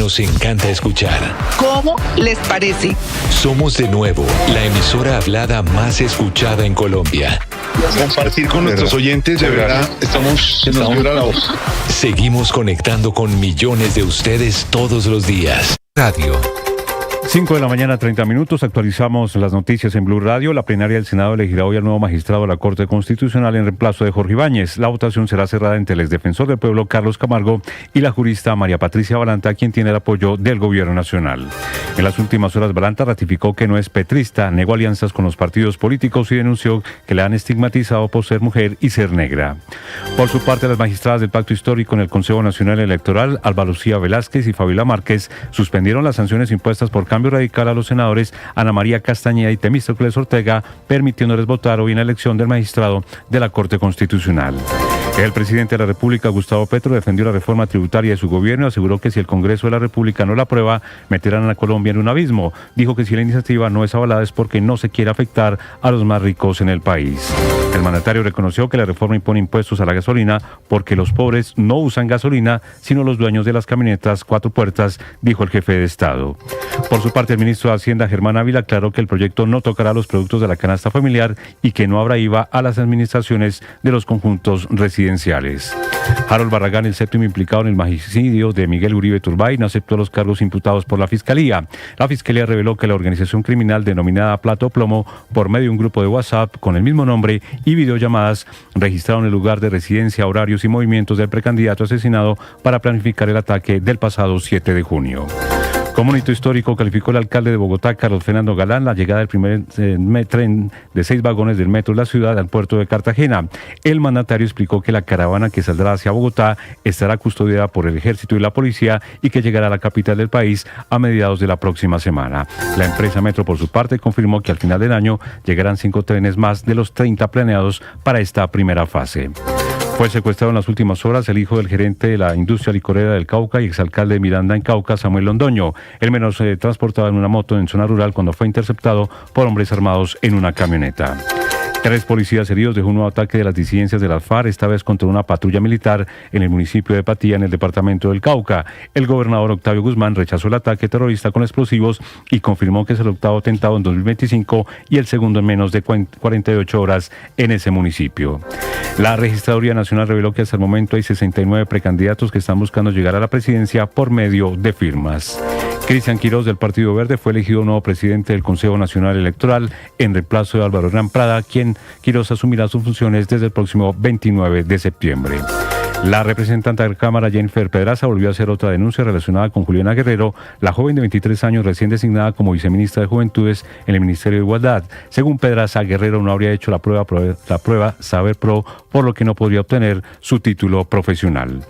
nos encanta escuchar. ¿Cómo les parece? Somos de nuevo la emisora hablada más escuchada en Colombia. Compartir con nuestros oyentes, de verdad, se nos vibra la voz. Seguimos conectando con millones de ustedes todos los días. Radio. 5 de la mañana, 30 minutos. Actualizamos las noticias en Blue Radio. La plenaria del Senado elegirá hoy al nuevo magistrado de la Corte Constitucional en reemplazo de Jorge Ibáñez. La votación será cerrada entre el exdefensor del pueblo Carlos Camargo y la jurista María Patricia Balanta, quien tiene el apoyo del gobierno nacional. En las últimas horas, Balanta ratificó que no es petrista, negó alianzas con los partidos políticos y denunció que la han estigmatizado por ser mujer y ser negra. Por su parte, las magistradas del Pacto Histórico en el Consejo Nacional Electoral, Alba Lucía Velázquez y Fabiola Márquez, suspendieron las sanciones impuestas por cambio radical a los senadores Ana María Castañeda y Temístocles Ortega, permitiéndoles votar hoy en la elección del magistrado de la Corte Constitucional. El presidente de la República, Gustavo Petro, defendió la reforma tributaria de su gobierno y aseguró que si el Congreso de la República no la aprueba, meterán a Colombia en un abismo. Dijo que si la iniciativa no es avalada es porque no se quiere afectar a los más ricos en el país. El mandatario reconoció que la reforma impone impuestos a la gasolina porque los pobres no usan gasolina, sino los dueños de las camionetas 4 puertas, dijo el jefe de Estado. Por su parte, el ministro de Hacienda, Germán Ávila, aclaró que el proyecto no tocará los productos de la canasta familiar y que no habrá IVA a las administraciones de los conjuntos residenciales. Harold Barragán, el séptimo implicado en el magnicidio de Miguel Uribe Turbay, no aceptó los cargos imputados por la Fiscalía. La Fiscalía reveló que la organización criminal denominada Plato Plomo, por medio de un grupo de WhatsApp con el mismo nombre y videollamadas, registraron el lugar de residencia, horarios y movimientos del precandidato asesinado para planificar el ataque del pasado 7 de junio. Como un hito histórico, calificó el alcalde de Bogotá, Carlos Fernando Galán, la llegada del primer tren de 6 vagones del metro de la ciudad al puerto de Cartagena. El mandatario explicó que la caravana que saldrá hacia Bogotá estará custodiada por el ejército y la policía y que llegará a la capital del país a mediados de la próxima semana. La empresa Metro, por su parte, confirmó que al final del año llegarán 5 trenes más de los 30 planeados para esta primera fase. Fue secuestrado en las últimas horas el hijo del gerente de la industria licorera del Cauca y exalcalde de Miranda en Cauca, Samuel Londoño. El menor se transportaba en una moto en zona rural cuando fue interceptado por hombres armados en una camioneta. 3 policías heridos de un nuevo ataque de las disidencias de las FARC, esta vez contra una patrulla militar en el municipio de Patía, en el departamento del Cauca. El gobernador Octavio Guzmán rechazó el ataque terrorista con explosivos y confirmó que es el octavo atentado en 2025 y el segundo en menos de 48 horas en ese municipio. La Registraduría Nacional reveló que hasta el momento hay 69 precandidatos que están buscando llegar a la presidencia por medio de firmas. Cristian Quirós, del Partido Verde, fue elegido nuevo presidente del Consejo Nacional Electoral en reemplazo de Álvaro Hernán Prada, quien Quirós asumirá sus funciones desde el próximo 29 de septiembre. La representante de la Cámara, Jennifer Pedraza, volvió a hacer otra denuncia relacionada con Juliana Guerrero, la joven de 23 años recién designada como viceministra de Juventudes en el Ministerio de Igualdad. Según Pedraza, Guerrero no habría hecho la prueba Saber Pro, por lo que no podría obtener su título profesional.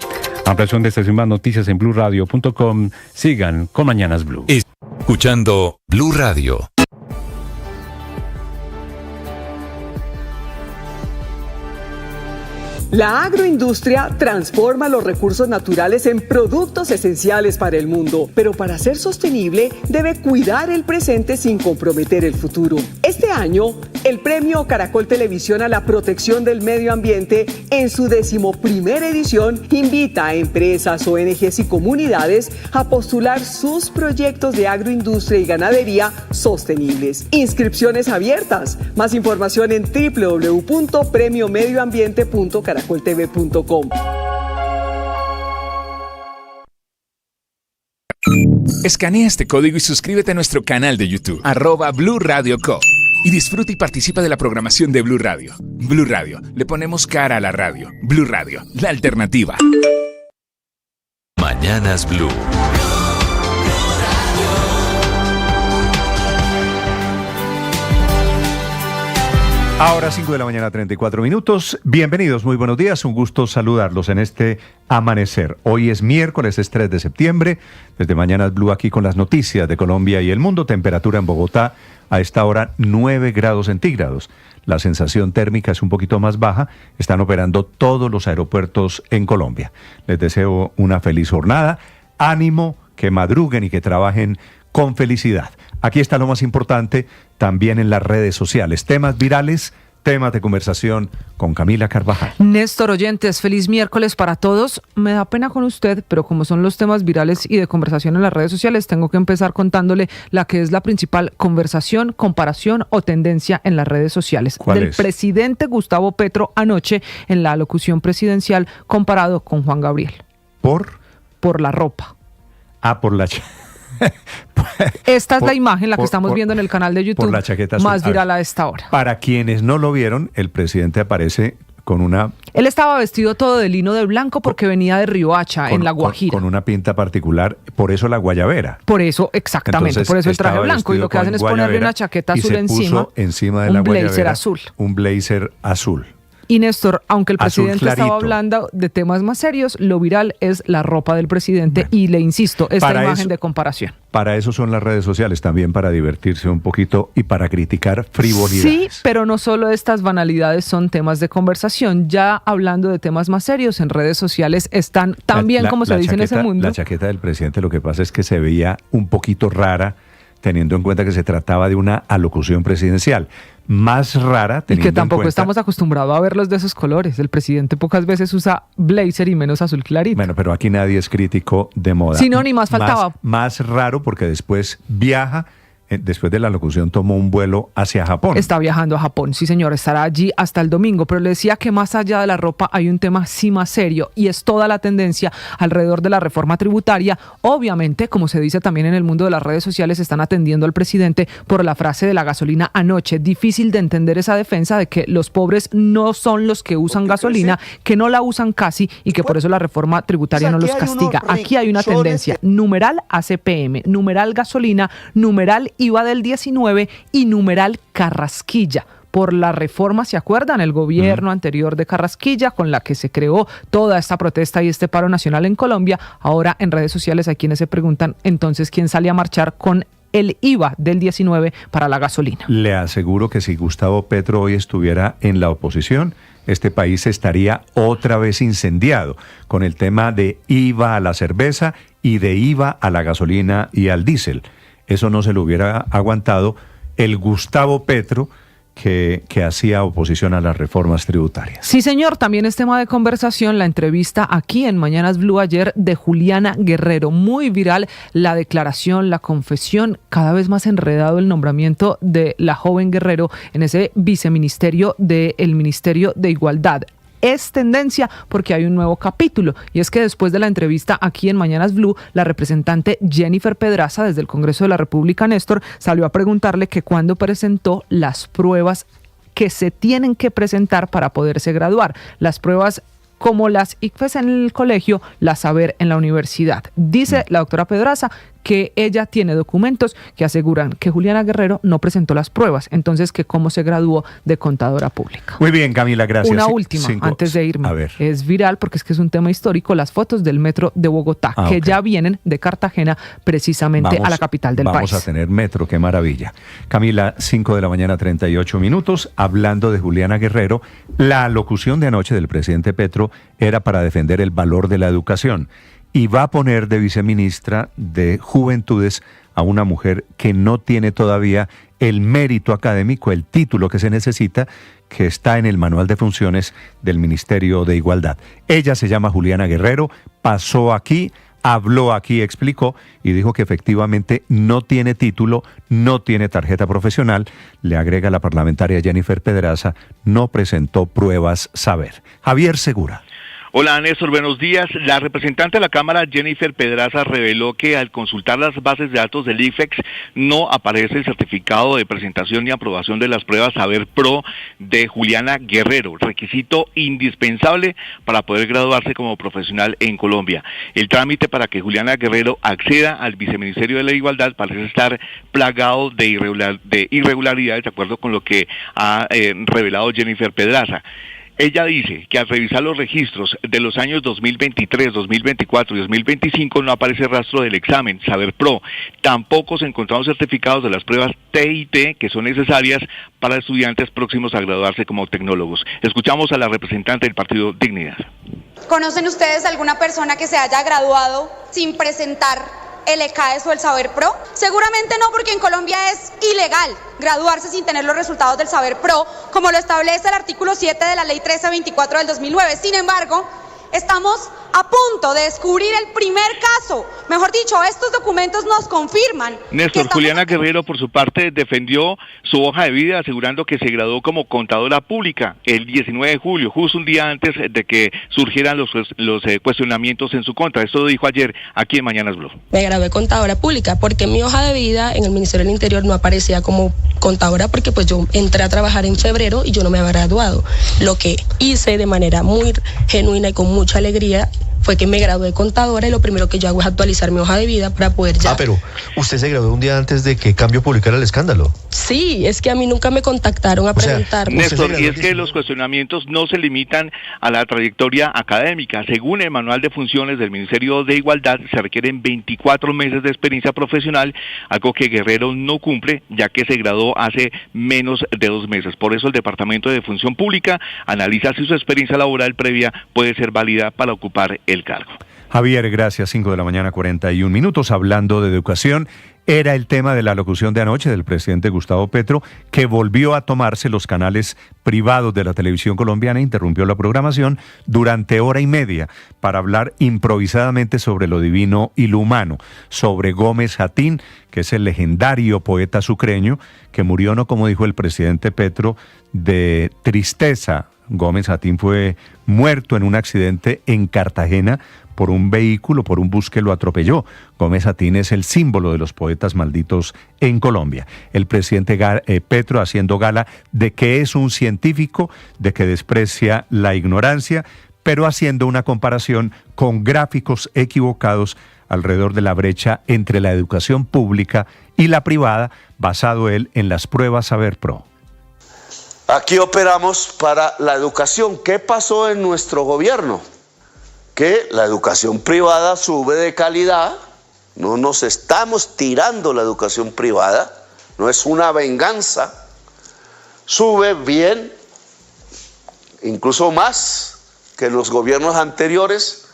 Ampliación de estas y más noticias en BlueRadio.com. Sigan con Mañanas Blue. Escuchando Blue Radio. La agroindustria transforma los recursos naturales en productos esenciales para el mundo, pero para ser sostenible debe cuidar el presente sin comprometer el futuro. Este año, el Premio Caracol Televisión a la Protección del Medio Ambiente, en su 11ª edición, invita a empresas, ONGs y comunidades a postular sus proyectos de agroindustria y ganadería sostenibles. Inscripciones abiertas. Más información en www.premiomedioambiente.caracoltv.com. Escanea este código y suscríbete a nuestro canal de YouTube, @Blue Radio Co. Y disfruta y participa de la programación de Blue Radio. Blue Radio, le ponemos cara a la radio. Blue Radio, la alternativa. Mañanas Blue. Ahora 5 de la mañana, 34 minutos. Bienvenidos, muy buenos días. Un gusto saludarlos en este amanecer. Hoy es miércoles, es 3 de septiembre. Desde Mañanas Blue aquí con las noticias de Colombia y el mundo. Temperatura en Bogotá a esta hora 9 grados centígrados. La sensación térmica es un poquito más baja. Están operando todos los aeropuertos en Colombia. Les deseo una feliz jornada. Ánimo, que madruguen y que trabajen con felicidad. Aquí está lo más importante, también en las redes sociales. Temas virales Temas de conversación con Camila Carvajal. Néstor, oyentes, feliz miércoles para todos. Me da pena con usted, pero como son los temas virales y de conversación en las redes sociales, tengo que empezar contándole la que es la principal conversación, comparación o tendencia en las redes sociales. ¿Cuál del es? Presidente Gustavo Petro anoche en la alocución presidencial comparado con Juan Gabriel. Por la ropa. Por la Esta es la imagen, la que estamos viendo en el canal de YouTube, por la chaqueta azul. más viral a esta hora. Para quienes no lo vieron, el presidente aparece con una... Él estaba vestido todo de lino de blanco porque venía de Riohacha, en La Guajira. Con una pinta particular, por eso la guayabera. Por eso, exactamente, Entonces, por eso el traje estaba blanco. Y lo que hacen es ponerle una chaqueta azul encima de la un blazer guayabera, azul. Un blazer azul. Y Néstor, aunque el Azul presidente clarito. estaba hablando de temas más serios, lo viral es la ropa del presidente. Bueno, y le insisto, esta imagen de comparación. Para eso son las redes sociales, también para divertirse un poquito y para criticar frivolidades. Sí, pero no solo estas banalidades son temas de conversación. Ya hablando de temas más serios, en redes sociales están también, como se dice en ese mundo. La chaqueta del presidente, lo que pasa es que se veía un poquito rara, teniendo en cuenta que se trataba de una alocución presidencial. Más rara, teniendo y que tampoco en cuenta, estamos acostumbrados a verlos de esos colores. El presidente pocas veces usa blazer y menos azul clarito. Bueno, pero aquí nadie es crítico de moda. Sí, no, ni más faltaba. Más raro porque después viaja. Después de la locución tomó un vuelo hacia Japón. Está viajando a Japón, sí señor, estará allí hasta el domingo, pero le decía que más allá de la ropa hay un tema sí más serio y es toda la tendencia alrededor de la reforma tributaria. Obviamente, como se dice también en el mundo de las redes sociales, están atendiendo al presidente por la frase de la gasolina anoche. Difícil de entender esa defensa de que los pobres no son los que usan gasolina, que no la usan casi y que por eso la reforma tributaria no los castiga. Aquí hay una tendencia, numeral ACPM, numeral gasolina, numeral IVA del 19 y numeral Carrasquilla. Por la reforma, ¿se acuerdan? El gobierno anterior de Carrasquilla, con la que se creó toda esta protesta y este paro nacional en Colombia. Ahora en redes sociales hay quienes se preguntan entonces quién sale a marchar con el IVA del 19 para la gasolina. Le aseguro que si Gustavo Petro hoy estuviera en la oposición, este país estaría otra vez incendiado con el tema de IVA a la cerveza y de IVA a la gasolina y al diésel. Eso no se lo hubiera aguantado el Gustavo Petro que hacía oposición a las reformas tributarias. Sí, señor, también es tema de conversación la entrevista aquí en Mañanas Blue ayer de Juliana Guerrero. Muy viral la declaración, la confesión, cada vez más enredado el nombramiento de la joven Guerrero en ese viceministerio del Ministerio de Igualdad. Es tendencia porque hay un nuevo capítulo y es que después de la entrevista aquí en Mañanas Blue, la representante Jennifer Pedraza desde el Congreso de la República, Néstor, salió a preguntarle que cuándo presentó las pruebas que se tienen que presentar para poderse graduar. Las pruebas como las ICFES en el colegio, las saber en la universidad. Dice la doctora Pedraza que ella tiene documentos que aseguran que Juliana Guerrero no presentó las pruebas, entonces que cómo se graduó de contadora pública. Muy bien, Camila, gracias. Una última, antes de irme. A ver. Es viral porque es que es un tema histórico, las fotos del metro de Bogotá, que ya vienen de Cartagena precisamente a la capital del país. Vamos a tener metro, qué maravilla. Camila, 5:38 a.m, hablando de Juliana Guerrero, la locución de anoche del presidente Petro era para defender el valor de la educación. Y va a poner de viceministra de Juventudes a una mujer que no tiene todavía el mérito académico, el título que se necesita, que está en el manual de funciones del Ministerio de Igualdad. Ella se llama Juliana Guerrero, pasó aquí, habló aquí, explicó y dijo que efectivamente no tiene título, no tiene tarjeta profesional. Le agrega la parlamentaria Jennifer Pedraza, no presentó pruebas saber. Javier Segura. Hola Néstor, buenos días. La representante de la Cámara, Jennifer Pedraza, reveló que al consultar las bases de datos del IFEX no aparece el certificado de presentación ni aprobación de las pruebas Saber Pro de Juliana Guerrero, requisito indispensable para poder graduarse como profesional en Colombia. El trámite para que Juliana Guerrero acceda al Viceministerio de la Igualdad parece estar plagado de irregularidades, de acuerdo con lo que ha revelado Jennifer Pedraza. Ella dice que al revisar los registros de los años 2023, 2024 y 2025 no aparece rastro del examen Saber Pro. Tampoco se encontraron certificados de las pruebas TIT que son necesarias para estudiantes próximos a graduarse como tecnólogos. Escuchamos a la representante del partido Dignidad. ¿Conocen ustedes alguna persona que se haya graduado sin presentar el ECAES o el Saber Pro? Seguramente no, porque en Colombia es ilegal graduarse sin tener los resultados del Saber Pro, como lo establece el artículo 7 de la Ley 1324 del 2009. Sin embargo, estamos a punto de descubrir el primer caso. Mejor dicho, estos documentos nos confirman. Néstor, Juliana Guerrero, por su parte, defendió su hoja de vida, asegurando que se graduó como contadora pública el 19 de julio, justo un día antes de que surgieran los cuestionamientos en su contra. Esto lo dijo ayer aquí en Mañanas Blue. Me gradué contadora pública porque en mi hoja de vida en el Ministerio del Interior no aparecía como contadora, porque pues yo entré a trabajar en febrero y yo no me había graduado. Lo que hice de manera muy genuina y con mucha alegría fue que me gradué contadora, y lo primero que yo hago es actualizar mi hoja de vida para poder ya... pero usted se graduó un día antes de que Cambio publicara el escándalo. Sí, es que a mí nunca me contactaron a preguntarme. Néstor, y es que los cuestionamientos no se limitan a la trayectoria académica. Según el manual de funciones del Ministerio de Igualdad, se requieren 24 meses de experiencia profesional, algo que Guerrero no cumple, ya que se graduó hace menos de 2 meses. Por eso el Departamento de Función Pública analiza si su experiencia laboral previa puede ser válida para ocupar el cargo. Javier, gracias. 5 de la mañana, 41 minutos. Hablando de educación, era el tema de la locución de anoche del presidente Gustavo Petro, que volvió a tomarse los canales privados de la televisión colombiana, interrumpió la programación durante 1:30 para hablar improvisadamente sobre lo divino y lo humano, sobre Gómez Jatín, que es el legendario poeta sucreño, que murió, no como dijo el presidente Petro, de tristeza. Gómez Jatín fue muerto en un accidente en Cartagena por un vehículo, por un bus que lo atropelló. Gómez Jatín es el símbolo de los poetas malditos en Colombia. El presidente Petro haciendo gala de que es un científico, de que desprecia la ignorancia, pero haciendo una comparación con gráficos equivocados alrededor de la brecha entre la educación pública y la privada, basado él en las pruebas Saber Pro. Aquí operamos para la educación. ¿Qué pasó en nuestro gobierno? Que la educación privada sube de calidad. No nos estamos tirando la educación privada, no es una venganza. Sube bien, incluso más que los gobiernos anteriores.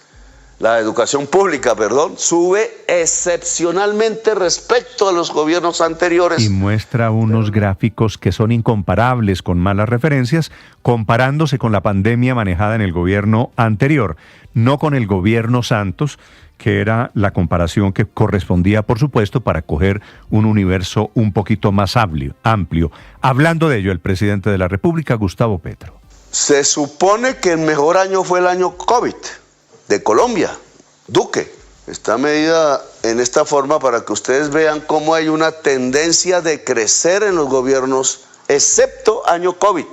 La educación pública, sube excepcionalmente respecto a los gobiernos anteriores. Y muestra unos gráficos que son incomparables, con malas referencias, comparándose con la pandemia manejada en el gobierno anterior, no con el gobierno Santos, que era la comparación que correspondía, por supuesto, para coger un universo un poquito más amplio. Hablando de ello, el presidente de la República, Gustavo Petro. Se supone que el mejor año fue el año COVID de Colombia, Duque. Está medida en esta forma para que ustedes vean cómo hay una tendencia de crecer en los gobiernos, excepto año COVID.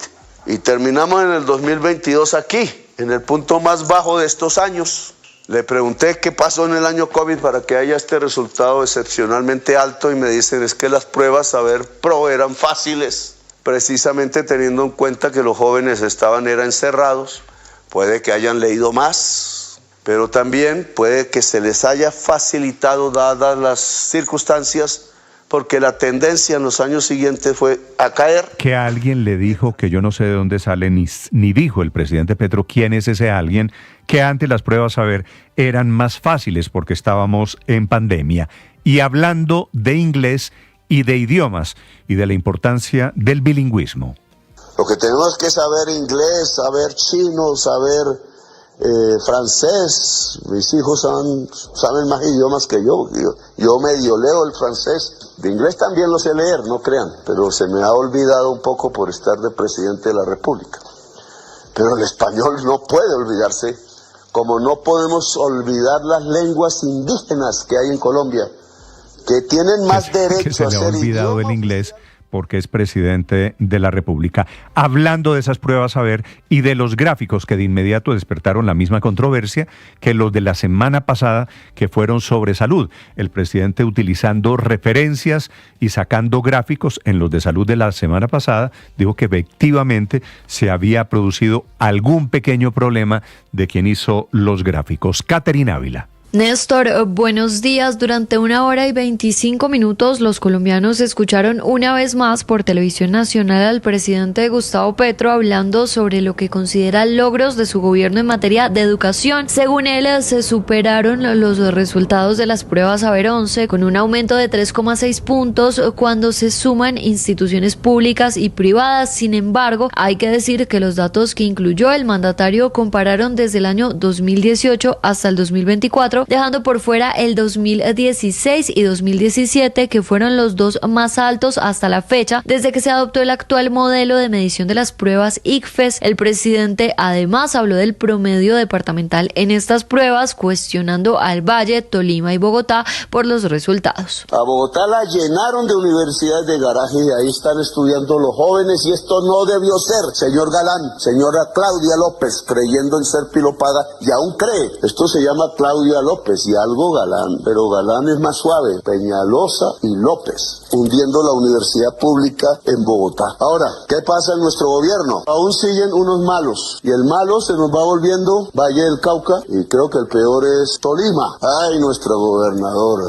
Y terminamos en el 2022 aquí, en el punto más bajo de estos años. Le pregunté qué pasó en el año COVID para que haya este resultado excepcionalmente alto y me dicen es que las pruebas Saber Pro eran fáciles, precisamente teniendo en cuenta que los jóvenes estaban encerrados. Puede que hayan leído más, pero también puede que se les haya facilitado dadas las circunstancias, porque la tendencia en los años siguientes fue a caer. Que alguien le dijo, que yo no sé de dónde sale, ni dijo el presidente Petro quién es ese alguien, que antes las pruebas Saber eran más fáciles porque estábamos en pandemia. Y hablando de inglés y de idiomas y de la importancia del bilingüismo. Lo que tenemos que saber inglés, saber chino, saber francés. Mis hijos saben más idiomas que yo. Yo medio leo el francés. De inglés también lo sé leer, no crean, pero se me ha olvidado un poco por estar de presidente de la República. Pero el español no puede olvidarse, como no podemos olvidar las lenguas indígenas que hay en Colombia, que tienen más derecho que se a le ha ser olvidado idiomas. el inglés porque es presidente de la República. Hablando de esas pruebas Saber y de los gráficos que de inmediato despertaron la misma controversia que los de la semana pasada, que fueron sobre salud. El presidente, utilizando referencias y sacando gráficos en los de salud de la semana pasada, dijo que efectivamente se había producido algún pequeño problema de quien hizo los gráficos. Caterina Ávila. Néstor, buenos días. Durante 1 hora y 25 minutos los colombianos escucharon una vez más por Televisión Nacional al presidente Gustavo Petro hablando sobre lo que considera logros de su gobierno en materia de educación. Según él, se superaron los resultados de las pruebas Saber 11 con un aumento de 3,6 puntos cuando se suman instituciones públicas y privadas. Sin embargo, hay que decir que los datos que incluyó el mandatario compararon desde el año 2018 hasta el 2024, dejando por fuera el 2016 y 2017, que fueron los dos más altos hasta la fecha, desde que se adoptó el actual modelo de medición de las pruebas ICFES. El presidente además habló del promedio departamental en estas pruebas, cuestionando al Valle, Tolima y Bogotá por los resultados. A Bogotá la llenaron de universidades de garaje y ahí están estudiando los jóvenes y esto no debió ser. Señor Galán, señora Claudia López, creyendo en ser pilopada y aún cree. Esto se llama Claudia López y algo Galán, pero Galán es más suave, Peñalosa y López, hundiendo la universidad pública en Bogotá. Ahora, ¿qué pasa en nuestro gobierno? Aún siguen unos malos, y el malo se nos va volviendo Valle del Cauca, y creo que el peor es Tolima. Ay, nuestro gobernador,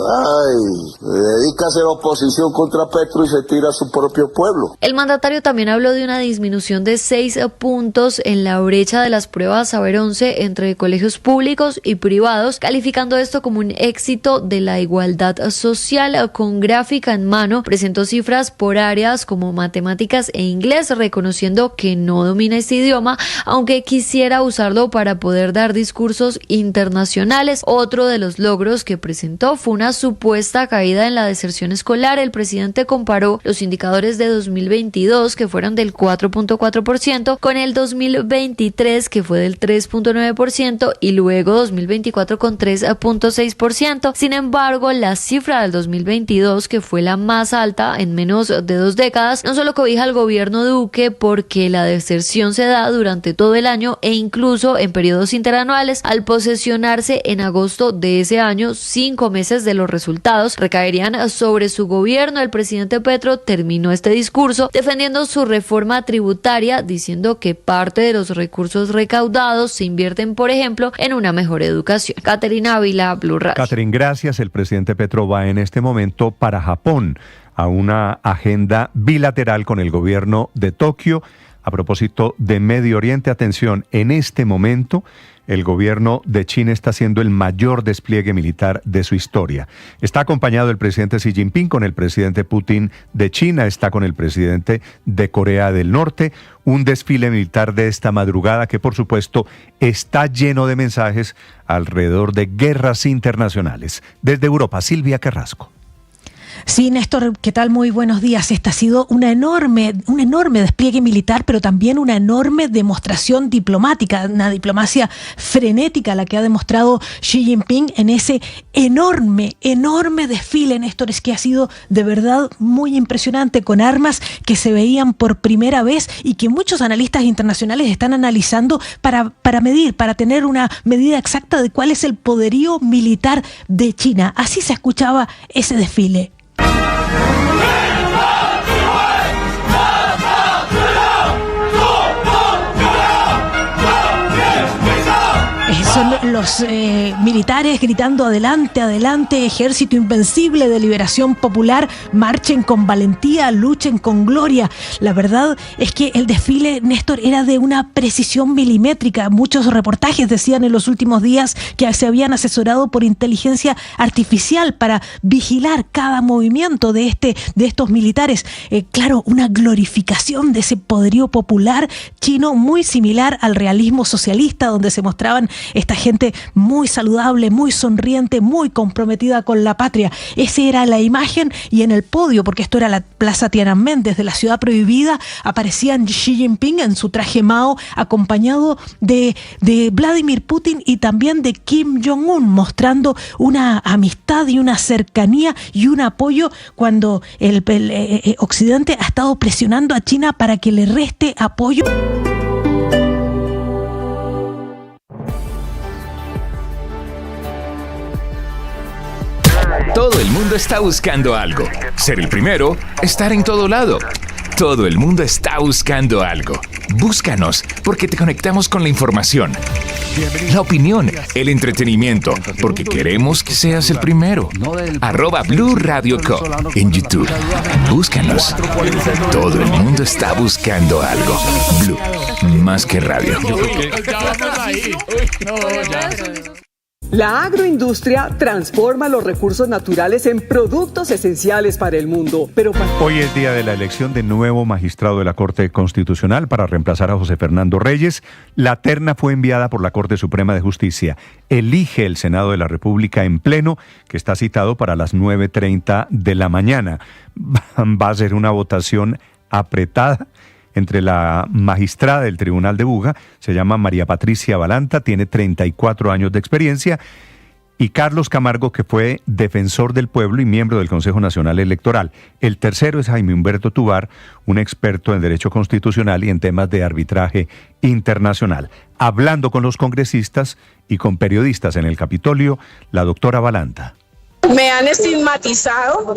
dedica a hacer oposición contra Petro y se tira a su propio pueblo. El mandatario también habló de una disminución de 6 puntos en la brecha de las pruebas Saber 11 entre colegios públicos y privados, calificando esto como un éxito de la igualdad social. Con gráfica en mano, presentó cifras por áreas como matemáticas e inglés, reconociendo que no domina este idioma, aunque quisiera usarlo para poder dar discursos internacionales. Otro de los logros que presentó fue una supuesta caída en la deserción escolar. El presidente comparó los indicadores de 2022, que fueron del 4.4%, con el 2023, que fue del 3.9%, y luego 2024 con 3.6%. Sin embargo, la cifra del 2022, que fue la más alta en menos de 2 décadas, no solo cobija al gobierno Duque, porque la deserción se da durante todo el año e incluso en periodos interanuales. Al posesionarse en agosto de ese año, 5 meses de los resultados recaerían sobre su gobierno. El presidente Petro terminó este discurso defendiendo su reforma tributaria, diciendo que parte de los recursos recaudados se invierten, por ejemplo, en una mejor educación. Caterina Ávila, Blue Radio. Catherine, gracias. El presidente Petro va en este momento para Japón a una agenda bilateral con el gobierno de Tokio. A propósito de Medio Oriente, atención, en este momento el gobierno de China está haciendo el mayor despliegue militar de su historia. Está acompañado el presidente Xi Jinping con el presidente Putin de China, está con el presidente de Corea del Norte. Un desfile militar de esta madrugada que, por supuesto, está lleno de mensajes alrededor de guerras internacionales. Desde Europa, Silvia Carrasco. Sí, Néstor, ¿qué tal? Muy buenos días. Este ha sido un enorme despliegue militar, pero también una enorme demostración diplomática, una diplomacia frenética la que ha demostrado Xi Jinping en ese enorme desfile, Néstor. Es que ha sido de verdad muy impresionante, con armas que se veían por primera vez y que muchos analistas internacionales están analizando para medir, para tener una medida exacta de cuál es el poderío militar de China. Así se escuchaba ese desfile. Son los militares gritando adelante, adelante, ejército invencible de liberación popular, marchen con valentía, luchen con gloria. La verdad es que el desfile, Néstor, era de una precisión milimétrica. Muchos reportajes decían en los últimos días que se habían asesorado por inteligencia artificial para vigilar cada movimiento de estos militares. Claro, una glorificación de ese poderío popular chino muy similar al realismo socialista, donde se mostraban esta gente muy saludable, muy sonriente, muy comprometida con la patria. Esa era la imagen, y en el podio, porque esto era la Plaza Tiananmen, desde la ciudad prohibida, aparecían Xi Jinping en su traje Mao, acompañado de Vladimir Putin y también de Kim Jong-un, mostrando una amistad y una cercanía y un apoyo cuando el Occidente ha estado presionando a China para que le reste apoyo. Todo el mundo está buscando algo. Ser el primero, estar en todo lado. Todo el mundo está buscando algo. Búscanos, porque te conectamos con la información. la opinión, el entretenimiento, porque queremos que seas el primero. @Blue Radio Co. en YouTube. Búscanos. Todo el mundo está buscando algo. Blue, más que radio. La agroindustria transforma los recursos naturales en productos esenciales para el mundo, pero Hoy es día de la elección de nuevo magistrado de la Corte Constitucional para reemplazar a José Fernando Reyes. La terna fue enviada por la Corte Suprema de Justicia. Elige el Senado de la República en pleno, que está citado para las 9:30 de la mañana. Va a ser una votación apretada entre la magistrada del Tribunal de Buga, se llama María Patricia Balanta, tiene 34 años de experiencia, y Carlos Camargo, que fue defensor del pueblo y miembro del Consejo Nacional Electoral. El tercero es Jaime Humberto Tovar, un experto en derecho constitucional y en temas de arbitraje internacional. Hablando con los congresistas y con periodistas en el Capitolio, la doctora Balanta. Me han estigmatizado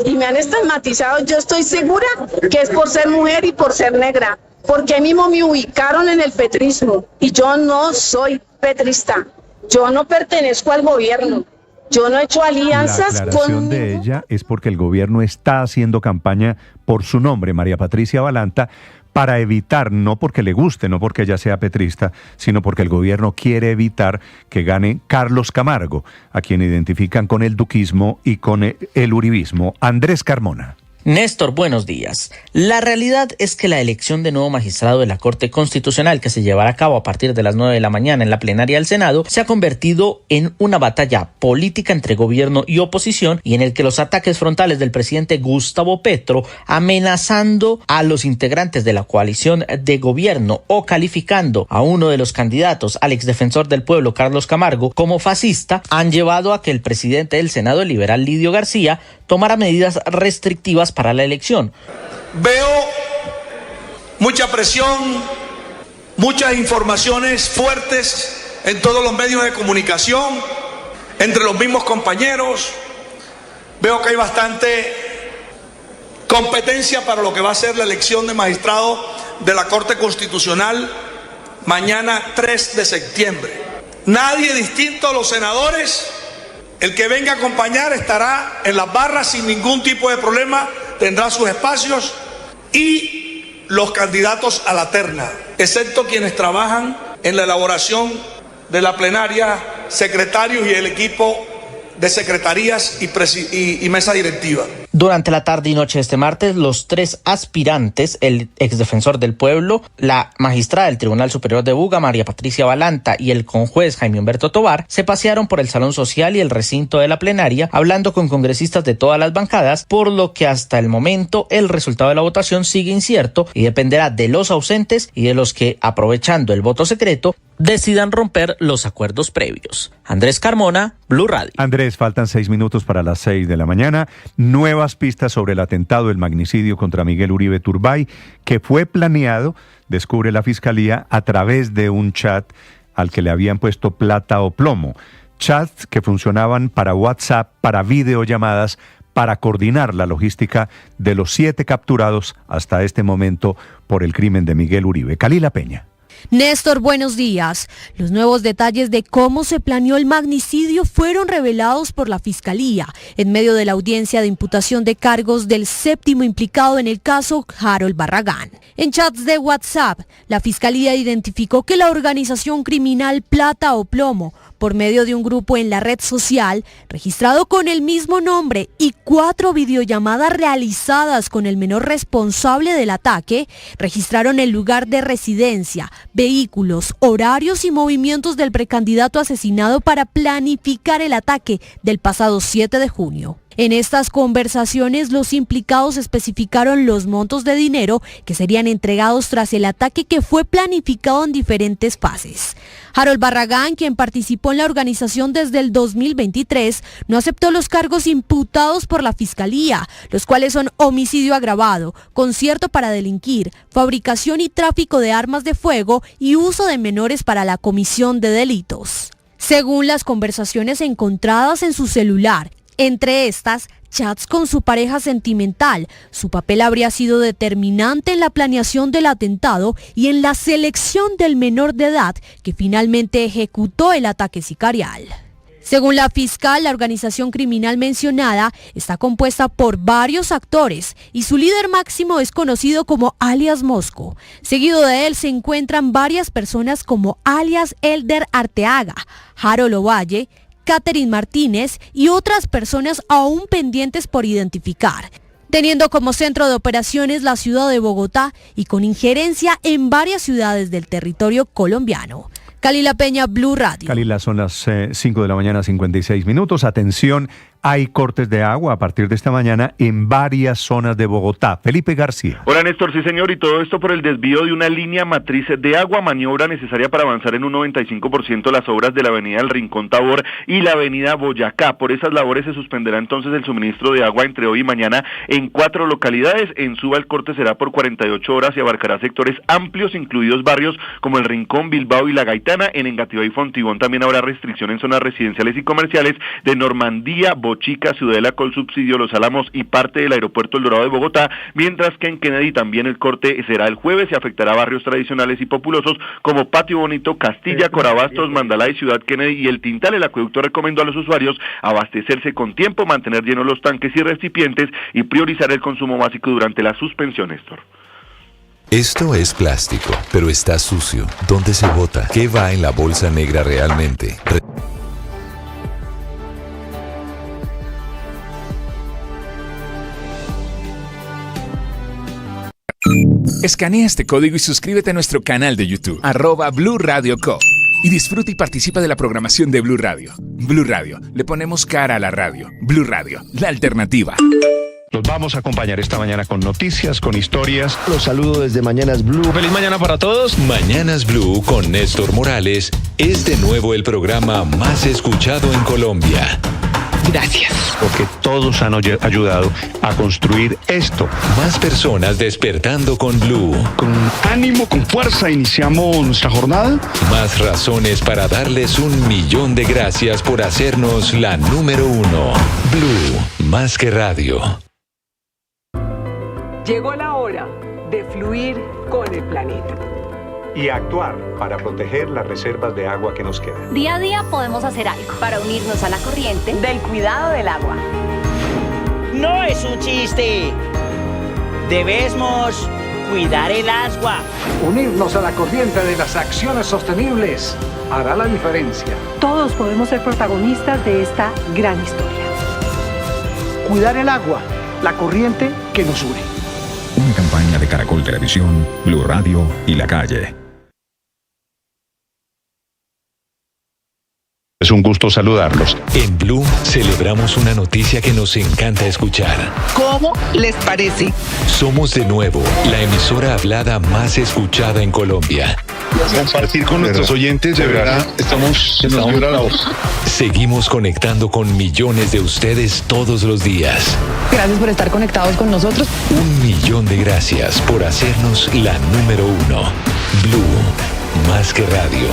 yo estoy segura que es por ser mujer y por ser negra, porque mismo me ubicaron en el petrismo y yo no soy petrista, yo no pertenezco al gobierno, yo no he hecho alianzas La aclaración de ella es porque el gobierno está haciendo campaña por su nombre, María Patricia Balanta, para evitar, no porque le guste, no porque ella sea petrista, sino porque el gobierno quiere evitar que gane Carlos Camargo, a quien identifican con el duquismo y con el uribismo. Andrés Carmona. Néstor, buenos días. La realidad es que la elección de nuevo magistrado de la Corte Constitucional, que se llevará a cabo a partir de las 9 de la mañana en la plenaria del Senado, se ha convertido en una batalla política entre gobierno y oposición, y en el que los ataques frontales del presidente Gustavo Petro, amenazando a los integrantes de la coalición de gobierno o calificando a uno de los candidatos, al exdefensor del pueblo Carlos Camargo, como fascista, han llevado a que el presidente del Senado, el liberal Lidio García, tomara medidas restrictivas para la elección. Veo mucha presión, muchas informaciones fuertes en todos los medios de comunicación, entre los mismos compañeros. Veo que hay bastante competencia para lo que va a ser la elección de magistrado de la Corte Constitucional mañana 3 de septiembre. Nadie distinto a los senadores. El que venga a acompañar estará en las barras sin ningún tipo de problema, tendrá sus espacios, y los candidatos a la terna, excepto quienes trabajan en la elaboración de la plenaria, secretarios y el equipo de secretarías y mesa directiva. Durante la tarde y noche de este martes, los tres aspirantes, el exdefensor del pueblo, la magistrada del Tribunal Superior de Buga, María Patricia Balanta, y el conjuez Jaime Humberto Tovar, se pasearon por el Salón Social y el recinto de la plenaria, hablando con congresistas de todas las bancadas, por lo que hasta el momento el resultado de la votación sigue incierto y dependerá de los ausentes y de los que, aprovechando el voto secreto, decidan romper los acuerdos previos. Andrés Carmona, Blue Radio. Andrés, faltan 6 minutos para las 6 de la mañana. Nuevas pistas sobre el atentado, el magnicidio contra Miguel Uribe Turbay, que fue planeado, descubre la Fiscalía, a través de un chat al que le habían puesto plata o plomo. Chats que funcionaban para WhatsApp, para videollamadas, para coordinar la logística de los 7 capturados hasta este momento por el crimen de Miguel Uribe. Kalila Peña. Néstor, buenos días. Los nuevos detalles de cómo se planeó el magnicidio fueron revelados por la Fiscalía en medio de la audiencia de imputación de cargos del séptimo implicado en el caso, Harold Barragán. En chats de WhatsApp, la Fiscalía identificó que la organización criminal Plata o Plomo, por medio de un grupo en la red social, registrado con el mismo nombre, y 4 videollamadas realizadas con el menor responsable del ataque, registraron el lugar de residencia, vehículos, horarios y movimientos del precandidato asesinado para planificar el ataque del pasado 7 de junio. En estas conversaciones, los implicados especificaron los montos de dinero que serían entregados tras el ataque, que fue planificado en diferentes fases. Harold Barragán, quien participó en la organización desde el 2023, no aceptó los cargos imputados por la Fiscalía, los cuales son homicidio agravado, concierto para delinquir, fabricación y tráfico de armas de fuego y uso de menores para la comisión de delitos. Según las conversaciones encontradas en su celular, Entre estas, chats con su pareja sentimental. Su papel habría sido determinante en la planeación del atentado y en la selección del menor de edad que finalmente ejecutó el ataque sicarial. Según la fiscal, la organización criminal mencionada está compuesta por varios actores y su líder máximo es conocido como alias Mosco. Seguido de él se encuentran varias personas como alias Elder Arteaga, Harold Ovalle, Catherine Martínez y otras personas aún pendientes por identificar, teniendo como centro de operaciones la ciudad de Bogotá y con injerencia en varias ciudades del territorio colombiano. Calila Peña, Blue Radio. Calila, son las 5 de la mañana, 56 minutos. Atención, hay cortes de agua a partir de esta mañana en varias zonas de Bogotá. Felipe García. Hola Néstor, sí señor, y todo esto por el desvío de una línea matriz de agua, maniobra necesaria para avanzar en un 95% las obras de la avenida del Rincón Tabor y la avenida Boyacá. Por esas labores se suspenderá entonces el suministro de agua entre hoy y mañana en 4 localidades. En Suba el corte será por 48 horas y abarcará sectores amplios, incluidos barrios como el Rincón, Bilbao y La Gaitana. En Engativá y Fontibón también habrá restricción en zonas residenciales y comerciales de Normandía, Bochica, Ciudadela, Colsubsidio, Los Álamos y parte del aeropuerto El Dorado de Bogotá, mientras que en Kennedy también el corte será el jueves y afectará a barrios tradicionales y populosos como Patio Bonito, Castilla, Corabastos, Mandalay, Ciudad Kennedy y El Tintal. El acueducto recomendó a los usuarios abastecerse con tiempo, mantener llenos los tanques y recipientes y priorizar el consumo básico durante la suspensión, Néstor. Esto es plástico, pero está sucio. ¿Dónde se bota? ¿Qué va en la bolsa negra realmente? Escanea este código y suscríbete a nuestro canal de YouTube, @Blue Radio Co. Y disfruta y participa de la programación de Blue Radio. Blue Radio, le ponemos cara a la radio. Blue Radio, la alternativa. Los vamos a acompañar esta mañana con noticias, con historias. Los saludo desde Mañanas Blue. Feliz mañana para todos. Mañanas Blue con Néstor Morales es de nuevo el programa más escuchado en Colombia. Gracias. Porque todos han ayudado a construir esto. Más personas despertando con Blue. Con ánimo, con fuerza, iniciamos nuestra jornada. Más razones para darles 1.000.000 de gracias por hacernos la número 1. Blue, más que radio. Llegó la hora de fluir con el planeta. Y actuar para proteger las reservas de agua que nos quedan. Día a día podemos hacer algo para unirnos a la corriente del cuidado del agua. No es un chiste. Debemos cuidar el agua. Unirnos a la corriente de las acciones sostenibles hará la diferencia. Todos podemos ser protagonistas de esta gran historia. Cuidar el agua, la corriente que nos une. Una campaña de Caracol Televisión, Blue Radio y La Calle. Es un gusto saludarlos. En Blue celebramos una noticia que nos encanta escuchar. ¿Cómo les parece? Somos de nuevo la emisora hablada más escuchada en Colombia. Compartir con nuestros oyentes, de verdad, se nos vibra la voz. Seguimos conectando con millones de ustedes todos los días. Gracias por estar conectados con nosotros. 1.000.000 de gracias por hacernos la número 1. Blue, más que radio.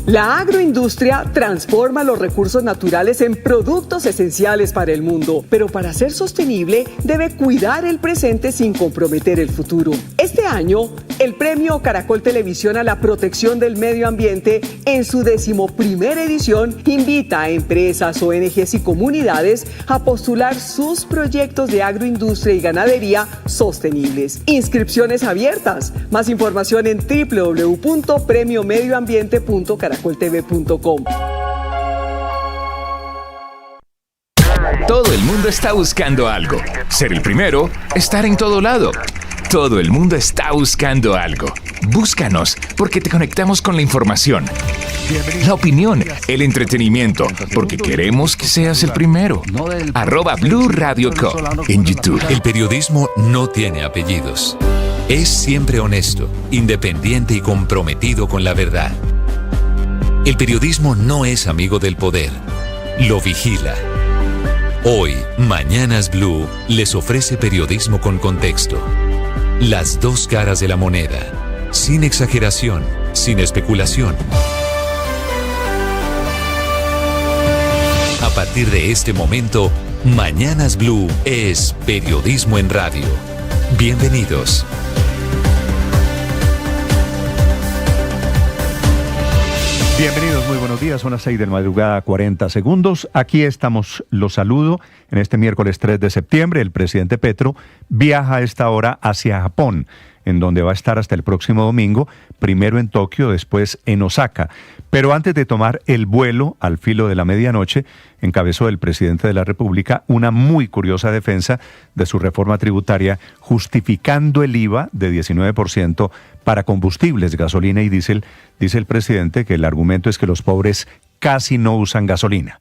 La agroindustria transforma los recursos naturales en productos esenciales para el mundo, pero para ser sostenible debe cuidar el presente sin comprometer el futuro. Este año, el premio Caracol Televisión a la protección del medio ambiente, en su 11ª edición, invita a empresas, ONGs y comunidades a postular sus proyectos de agroindustria y ganadería sostenibles. Inscripciones abiertas. Más información en www.premiomedioambiente.caracoltv.com. Todo el mundo está buscando algo. Ser el primero, estar en todo lado. Todo el mundo está buscando algo. Búscanos, porque te conectamos con la información, la opinión, el entretenimiento, porque queremos que seas el primero. @Blue Radio Co. en YouTube. El periodismo no tiene apellidos. Es siempre honesto, independiente y comprometido con la verdad. El periodismo no es amigo del poder. Lo vigila. Hoy, Mañanas Blue les ofrece periodismo con contexto. Las dos caras de la moneda. Sin exageración, sin especulación. partir de este momento, Mañanas Blue es periodismo en radio. Bienvenidos. Bienvenidos, muy buenos días, son las 6 de la madrugada, 40 segundos. Aquí estamos, los saludo. En este miércoles 3 de septiembre, el presidente Petro viaja a esta hora hacia Japón, en donde va a estar hasta el próximo domingo, primero en Tokio, después en Osaka. Pero antes de tomar el vuelo al filo de la medianoche, encabezó el presidente de la República una muy curiosa defensa de su reforma tributaria, justificando el IVA de 19% para combustibles, gasolina y diésel. Dice el presidente que el argumento es que los pobres casi no usan gasolina,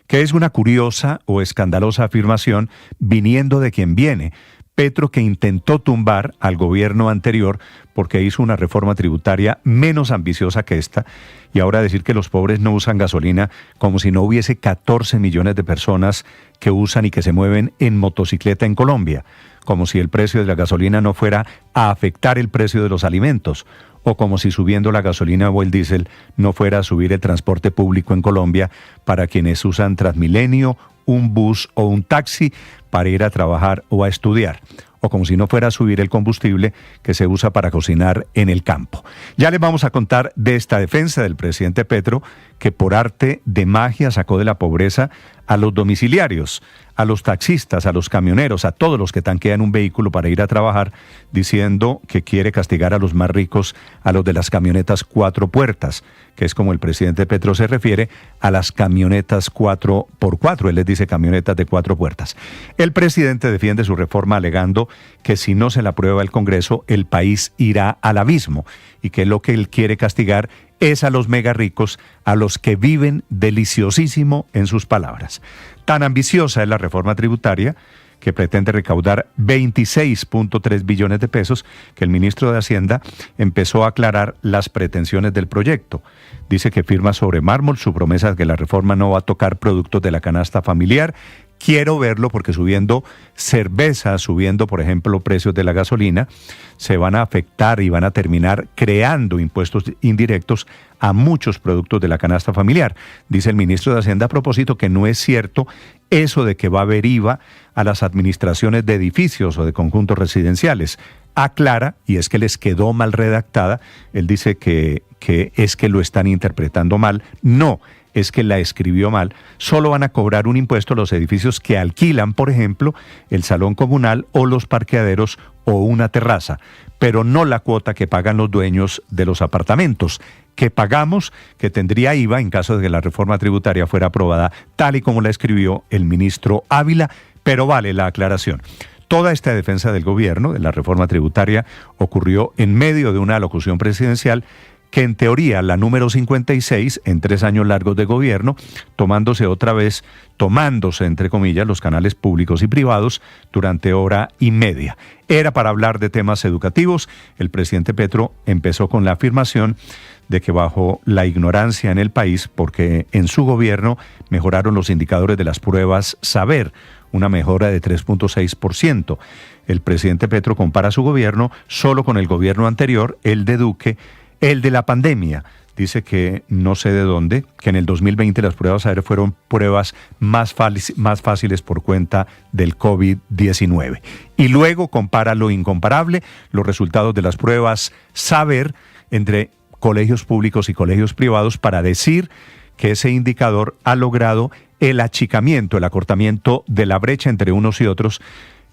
que es una curiosa o escandalosa afirmación viniendo de quien viene. Petro, que intentó tumbar al gobierno anterior porque hizo una reforma tributaria menos ambiciosa que esta, y ahora decir que los pobres no usan gasolina como si no hubiese 14 millones de personas que usan y que se mueven en motocicleta en Colombia, como si el precio de la gasolina no fuera a afectar el precio de los alimentos, o como si subiendo la gasolina o el diésel no fuera a subir el transporte público en Colombia para quienes usan Transmilenio, un bus o un taxi para ir a trabajar o a estudiar, o como si no fuera a subir el combustible que se usa para cocinar en el campo. Ya les vamos a contar de esta defensa del presidente Petro, que por arte de magia sacó de la pobreza a los domiciliarios, a los taxistas, a los camioneros, a todos los que tanquean un vehículo para ir a trabajar, diciendo que quiere castigar a los más ricos, a los de las camionetas 4 puertas, que es como el presidente Petro se refiere a las camionetas 4x4, él les dice camionetas de 4 puertas. El presidente defiende su reforma alegando que si no se la aprueba el Congreso, el país irá al abismo, y que lo que él quiere castigar es a los mega ricos, a los que viven deliciosísimo, en sus palabras. Tan ambiciosa es la reforma tributaria que pretende recaudar 26.3 billones de pesos, que el ministro de Hacienda empezó a aclarar las pretensiones del proyecto. Dice que firma sobre mármol su promesa de que la reforma no va a tocar productos de la canasta familiar. Quiero verlo porque subiendo cerveza, subiendo, por ejemplo, precios de la gasolina, se van a afectar y van a terminar creando impuestos indirectos a muchos productos de la canasta familiar. Dice el ministro de Hacienda a propósito que no es cierto eso de que va a haber IVA a las administraciones de edificios o de conjuntos residenciales. Aclara, y es que les quedó mal redactada, él dice que es que lo están interpretando mal. No, es que la escribió mal. Solo van a cobrar un impuesto los edificios que alquilan, por ejemplo, el salón comunal o los parqueaderos o una terraza, pero no la cuota que pagan los dueños de los apartamentos, que pagamos, que tendría IVA en caso de que la reforma tributaria fuera aprobada, tal y como la escribió el ministro Ávila, pero vale la aclaración. Toda esta defensa del gobierno, de la reforma tributaria, ocurrió en medio de una alocución presidencial que en teoría la número 56 en 3 años largos de gobierno, tomándose entre comillas los canales públicos y privados durante hora y media. Era para hablar de temas educativos. El presidente Petro empezó con la afirmación de que bajo la ignorancia en el país, porque en su gobierno mejoraron los indicadores de las pruebas Saber, una mejora de 3.6%. El presidente Petro compara su gobierno solo con el gobierno anterior, el de Duque, el de la pandemia. Dice que no sé de dónde, que en el 2020 las pruebas Saber fueron pruebas más fáciles por cuenta del COVID-19. Y luego compara lo incomparable, los resultados de las pruebas Saber entre colegios públicos y colegios privados, para decir que ese indicador ha logrado el achicamiento, el acortamiento de la brecha entre unos y otros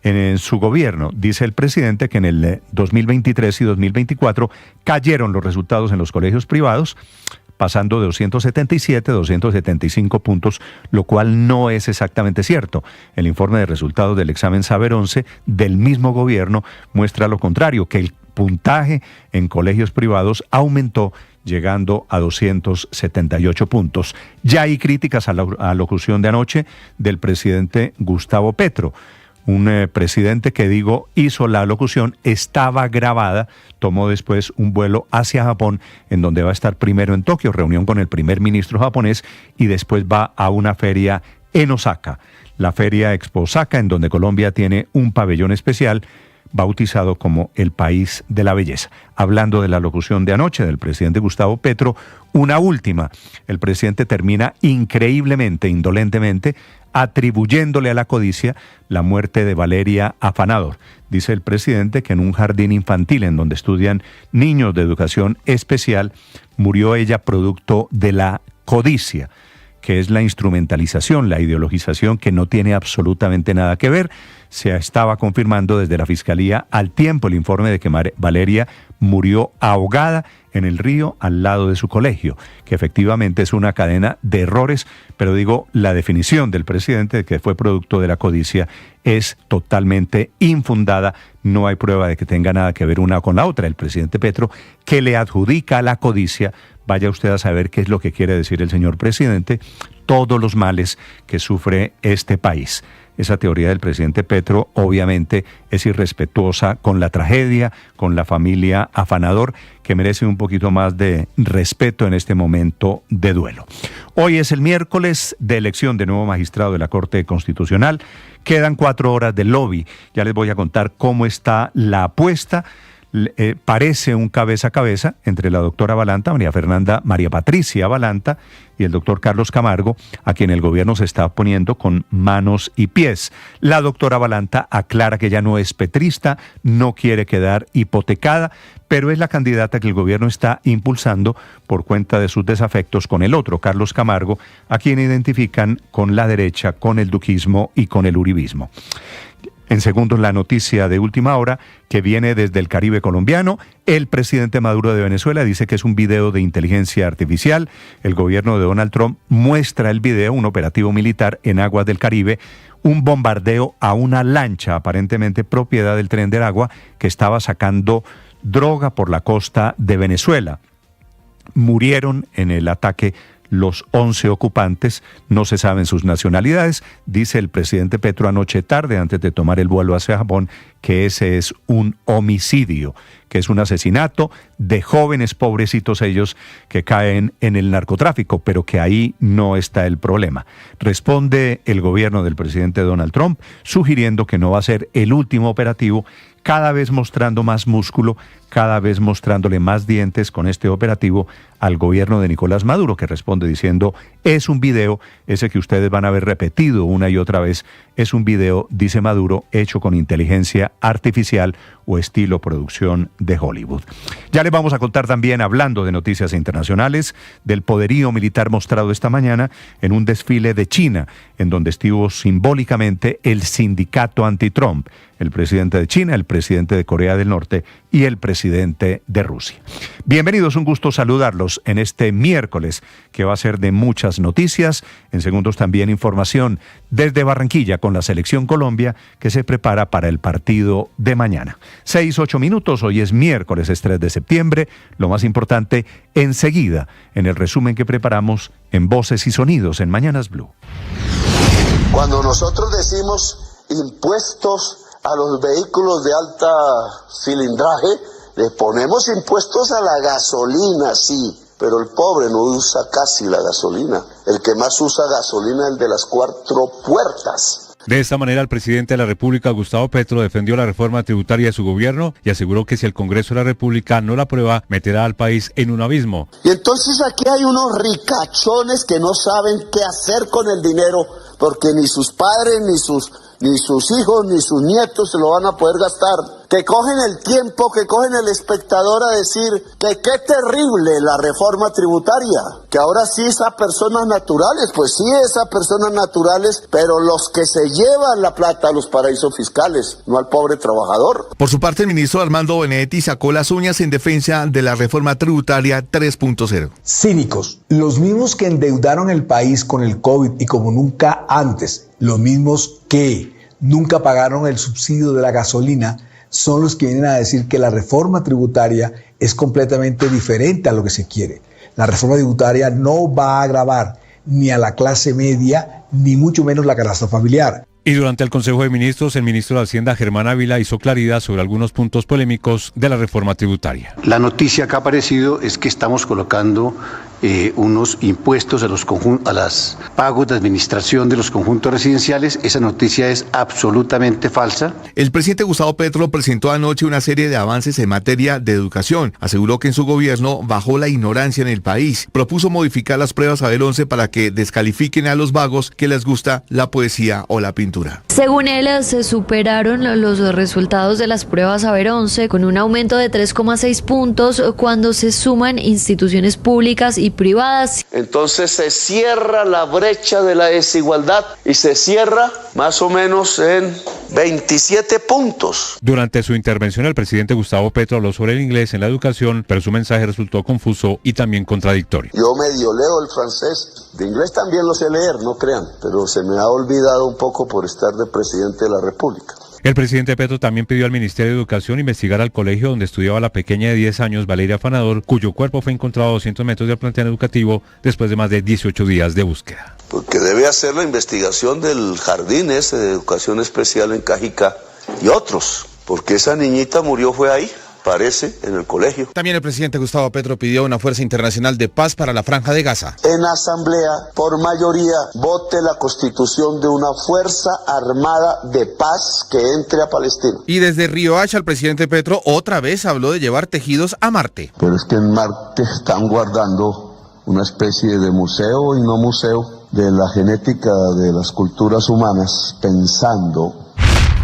en su gobierno. Dice el presidente que en el 2023 y 2024 cayeron los resultados en los colegios privados, pasando de 277 a 275 puntos, lo cual no es exactamente cierto. El informe de resultados del examen Saber 11 del mismo gobierno muestra lo contrario, que el puntaje en colegios privados aumentó, llegando a 278 puntos. Ya hay críticas a la alocución de anoche del presidente Gustavo Petro. Un presidente que, hizo la alocución, estaba grabada, tomó después un vuelo hacia Japón, en donde va a estar primero en Tokio, reunión con el primer ministro japonés, y después va a una feria en Osaka, la feria Expo Osaka, en donde Colombia tiene un pabellón especial, bautizado como el país de la belleza. Hablando de la locución de anoche del presidente Gustavo Petro, una última. El presidente termina increíblemente, indolentemente, atribuyéndole a la codicia la muerte de Valeria Afanador. Dice el presidente que en un jardín infantil en donde estudian niños de educación especial, murió ella producto de la codicia, que es la instrumentalización, la ideologización que no tiene absolutamente nada que ver. Se estaba confirmando desde la Fiscalía al tiempo el informe de que Valeria murió ahogada en el río al lado de su colegio, que efectivamente es una cadena de errores, pero digo, la definición del presidente de que fue producto de la codicia es totalmente infundada, no hay prueba de que tenga nada que ver una con la otra. El presidente Petro, que le adjudica a la codicia, vaya usted a saber qué es lo que quiere decir el señor presidente, todos los males que sufre este país. Esa teoría del presidente Petro obviamente es irrespetuosa con la tragedia, con la familia Afanador, que merece un poquito más de respeto en este momento de duelo. Hoy es el miércoles de elección de nuevo magistrado de la Corte Constitucional. Quedan 4 horas de lobby. Ya les voy a contar cómo está la apuesta. Parece un cabeza a cabeza entre la doctora Balanta, María Patricia Balanta, y el doctor Carlos Camargo, a quien el gobierno se está poniendo con manos y pies. La doctora Balanta aclara que ya no es petrista, no quiere quedar hipotecada, pero es la candidata que el gobierno está impulsando por cuenta de sus desafectos con el otro, Carlos Camargo, a quien identifican con la derecha, con el duquismo y con el uribismo. En segundos, la noticia de última hora que viene desde el Caribe colombiano. El presidente Maduro de Venezuela dice que es un video de inteligencia artificial. El gobierno de Donald Trump muestra el video, un operativo militar en aguas del Caribe, un bombardeo a una lancha aparentemente propiedad del Tren del Agua que estaba sacando droga por la costa de Venezuela. Murieron en el ataque los 11 ocupantes, no se saben sus nacionalidades. Dice el presidente Petro anoche tarde, antes de tomar el vuelo hacia Japón, que ese es un homicidio, que es un asesinato de jóvenes pobrecitos ellos que caen en el narcotráfico, pero que ahí no está el problema. Responde el gobierno del presidente Donald Trump, sugiriendo que no va a ser el último operativo, cada vez mostrando más músculo, cada vez mostrándole más dientes con este operativo al gobierno de Nicolás Maduro, que responde diciendo, es un video, ese que ustedes van a ver repetido una y otra vez, es un video, dice Maduro, hecho con inteligencia artificial o estilo producción de Hollywood. Ya les vamos a contar también, hablando de noticias internacionales, del poderío militar mostrado esta mañana en un desfile de China, en donde estuvo simbólicamente el sindicato anti-Trump, el presidente de China, el presidente de Corea del Norte y el presidente de Rusia. Bienvenidos, un gusto saludarlos en este miércoles que va a ser de muchas noticias. En segundos también información desde Barranquilla con la Selección Colombia que se prepara para el partido de mañana. 6-8 minutos, hoy es miércoles, es 3 de septiembre. Lo más importante enseguida en el resumen que preparamos en Voces y Sonidos en Mañanas Blue. Cuando nosotros decimos impuestos a los vehículos de alta cilindraje, le ponemos impuestos a la gasolina, sí, pero el pobre no usa casi la gasolina. El que más usa gasolina es el de las 4 puertas. De esta manera, el presidente de la República, Gustavo Petro, defendió la reforma tributaria de su gobierno y aseguró que si el Congreso de la República no la aprueba, meterá al país en un abismo. Y entonces aquí hay unos ricachones que no saben qué hacer con el dinero, porque ni sus padres, ni sus hijos, ni sus nietos se lo van a poder gastar. Que cogen el tiempo, que cogen el espectador a decir que qué terrible la reforma tributaria, que ahora sí esas personas naturales, pues sí esas personas naturales, pero los que se llevan la plata a los paraísos fiscales, no al pobre trabajador. Por su parte, el ministro Armando Benedetti sacó las uñas en defensa de la reforma tributaria 3.0. Cínicos, los mismos que endeudaron el país con el COVID y como nunca antes, los mismos que nunca pagaron el subsidio de la gasolina, son los que vienen a decir que la reforma tributaria es completamente diferente a lo que se quiere. La reforma tributaria no va a agravar ni a la clase media, ni mucho menos la canasta familiar. Y durante el Consejo de Ministros, el ministro de Hacienda, Germán Ávila, hizo claridad sobre algunos puntos polémicos de la reforma tributaria. La noticia que ha aparecido es que estamos colocando unos impuestos a los pagos de administración de los conjuntos residenciales. Esa noticia es absolutamente falsa. El presidente Gustavo Petro presentó anoche una serie de avances en materia de educación. Aseguró que en su gobierno bajó la ignorancia en el país. Propuso modificar las pruebas Saber 11 para que descalifiquen a los vagos que les gusta la poesía o la pintura. Según él, se superaron los resultados de las pruebas Saber 11 con un aumento de 3,6 puntos cuando se suman instituciones públicas y privadas. Entonces se cierra la brecha de la desigualdad y se cierra más o menos en 27 puntos. Durante su intervención, el presidente Gustavo Petro habló sobre el inglés en la educación, pero su mensaje resultó confuso y también contradictorio. Yo medio leo el francés, de inglés también lo sé leer, no crean, pero se me ha olvidado un poco por estar de presidente de la República. El presidente Petro también pidió al Ministerio de Educación investigar al colegio donde estudiaba la pequeña de 10 años Valeria Afanador, cuyo cuerpo fue encontrado a 200 metros del plantel educativo después de más de 18 días de búsqueda. Porque debe hacer la investigación del jardín ese de educación especial en Cajicá y otros, porque esa niñita murió fue ahí. Parece, en el colegio. También el presidente Gustavo Petro pidió una fuerza internacional de paz para la Franja de Gaza. En asamblea, por mayoría, vote la constitución de una fuerza armada de paz que entre a Palestina. Y desde Río Hacha, el presidente Petro otra vez habló de llevar tejidos a Marte. Pero es que en Marte están guardando una especie de museo y no museo de la genética de las culturas humanas, pensando.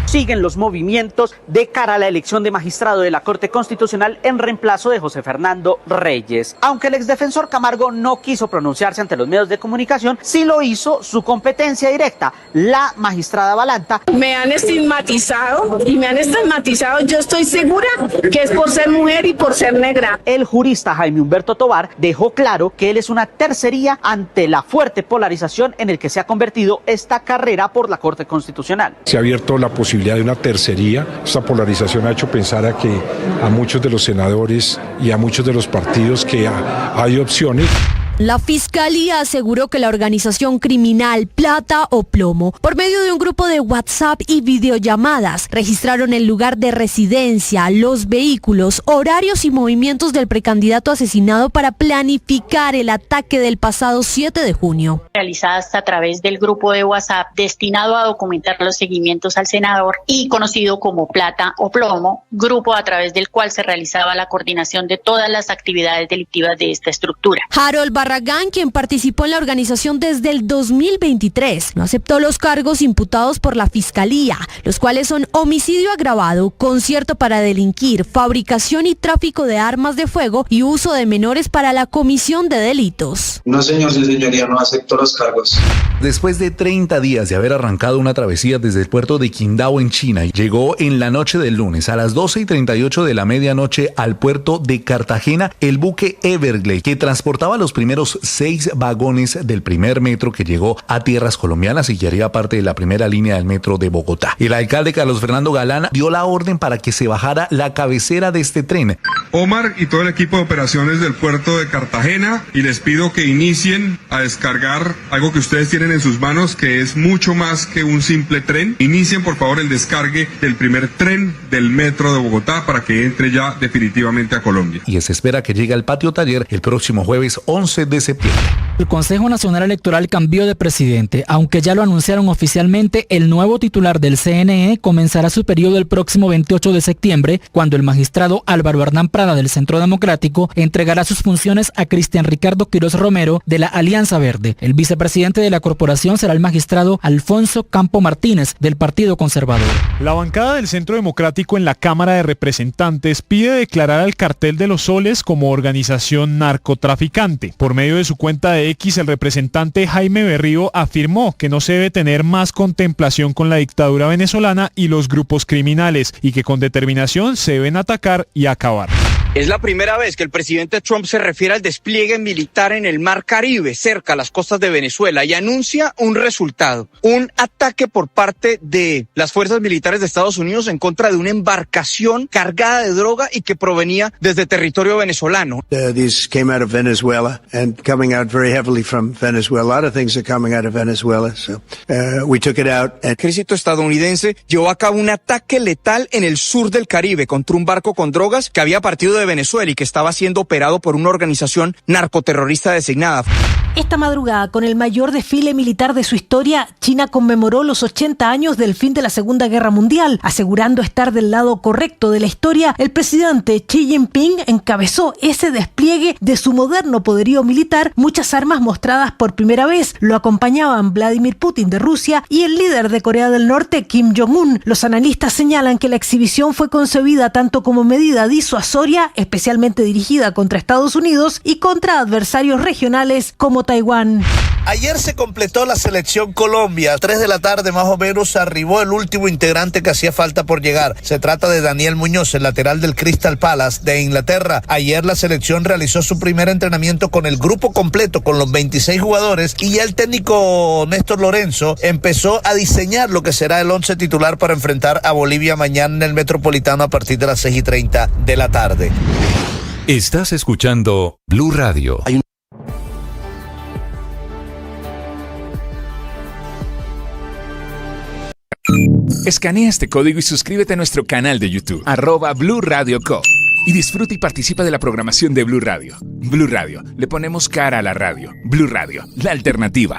Siguen los movimientos de cara a la elección de magistrado de la Corte Constitucional en reemplazo de José Fernando Reyes. Aunque el exdefensor Camargo no quiso pronunciarse ante los medios de comunicación, sí lo hizo su competencia directa, la magistrada Balanta. Me han estigmatizado yo estoy segura que es por ser mujer y por ser negra. El jurista Jaime Humberto Tobar dejó claro que él es una tercería ante la fuerte polarización en el que se ha convertido esta carrera por la Corte Constitucional. Se ha abierto la posibilidad de una tercería. Esta polarización ha hecho pensar a muchos de los senadores y a muchos de los partidos que hay opciones. La Fiscalía aseguró que la organización criminal Plata o Plomo, por medio de un grupo de WhatsApp y videollamadas, registraron el lugar de residencia, los vehículos, horarios y movimientos del precandidato asesinado para planificar el ataque del pasado 7 de junio. Realizadas a través del grupo de WhatsApp destinado a documentar los seguimientos al senador y conocido como Plata o Plomo, grupo a través del cual se realizaba la coordinación de todas las actividades delictivas de esta estructura. Harold Barragán, quien participó en la organización desde el 2023, no aceptó los cargos imputados por la Fiscalía, los cuales son homicidio agravado, concierto para delinquir, fabricación y tráfico de armas de fuego y uso de menores para la comisión de delitos. No, señor, sí, señoría, no acepto los cargos. Después de 30 días de haber arrancado una travesía desde el puerto de Qingdao en China, llegó en la noche del lunes a las 12:38 de la medianoche al puerto de Cartagena el buque Everglade, que transportaba los primeros 6 vagones del primer metro que llegó a tierras colombianas y que haría parte de la primera línea del metro de Bogotá. El alcalde Carlos Fernando Galán dio la orden para que se bajara la cabecera de este tren. Omar y todo el equipo de operaciones del puerto de Cartagena, y les pido que inicien a descargar algo que ustedes tienen en sus manos, que es mucho más que un simple tren. Inicien por favor el descargue del primer tren del metro de Bogotá para que entre ya definitivamente a Colombia. Y se espera que llegue al patio taller el próximo jueves 11 de septiembre. El Consejo Nacional Electoral cambió de presidente. Aunque ya lo anunciaron oficialmente, el nuevo titular del CNE comenzará su periodo el próximo 28 de septiembre, cuando el magistrado Álvaro Hernán Prada del Centro Democrático entregará sus funciones a Cristian Ricardo Quirós Romero de la Alianza Verde. El vicepresidente de la corporación será el magistrado Alfonso Campo Martínez del Partido Conservador. La bancada del Centro Democrático en la Cámara de Representantes pide declarar al Cartel de los Soles como organización narcotraficante. Por medio de su cuenta de X, el representante Jaime Berrío afirmó que no se debe tener más contemplación con la dictadura venezolana y los grupos criminales, y que con determinación se deben atacar y acabar. Es la primera vez que el presidente Trump se refiere al despliegue militar en el Mar Caribe, cerca a las costas de Venezuela, y anuncia un resultado: un ataque por parte de las fuerzas militares de Estados Unidos en contra de una embarcación cargada de droga y que provenía desde territorio venezolano. These came out of Venezuela and coming out very heavily from Venezuela. A lot of things are coming out of Venezuela, so we took it out. El ejército estadounidense llevó a cabo un ataque letal en el sur del Caribe contra un barco con drogas que había partido de Venezuela y que estaba siendo operado por una organización narcoterrorista designada. Esta madrugada, con el mayor desfile militar de su historia, China conmemoró los 80 años del fin de la Segunda Guerra Mundial. Asegurando estar del lado correcto de la historia, el presidente Xi Jinping encabezó ese despliegue de su moderno poderío militar, muchas armas mostradas por primera vez. Lo acompañaban Vladimir Putin de Rusia y el líder de Corea del Norte, Kim Jong-un. Los analistas señalan que la exhibición fue concebida tanto como medida disuasoria, especialmente dirigida contra Estados Unidos y contra adversarios regionales como Taiwán. Ayer se completó la selección Colombia. A 3 de la tarde más o menos arribó el último integrante que hacía falta por llegar. Se trata de Daniel Muñoz, el lateral del Crystal Palace de Inglaterra. Ayer la selección realizó su primer entrenamiento con el grupo completo, con los 26 jugadores, y ya el técnico Néstor Lorenzo empezó a diseñar lo que será el 11 titular para enfrentar a Bolivia mañana en el Metropolitano a partir de las 6:30 de la tarde. Estás escuchando Blue Radio. Escanea este código y suscríbete a nuestro canal de YouTube, @Blue Radio Co. Y disfruta y participa de la programación de Blue Radio. Blue Radio, le ponemos cara a la radio. Blue Radio, la alternativa.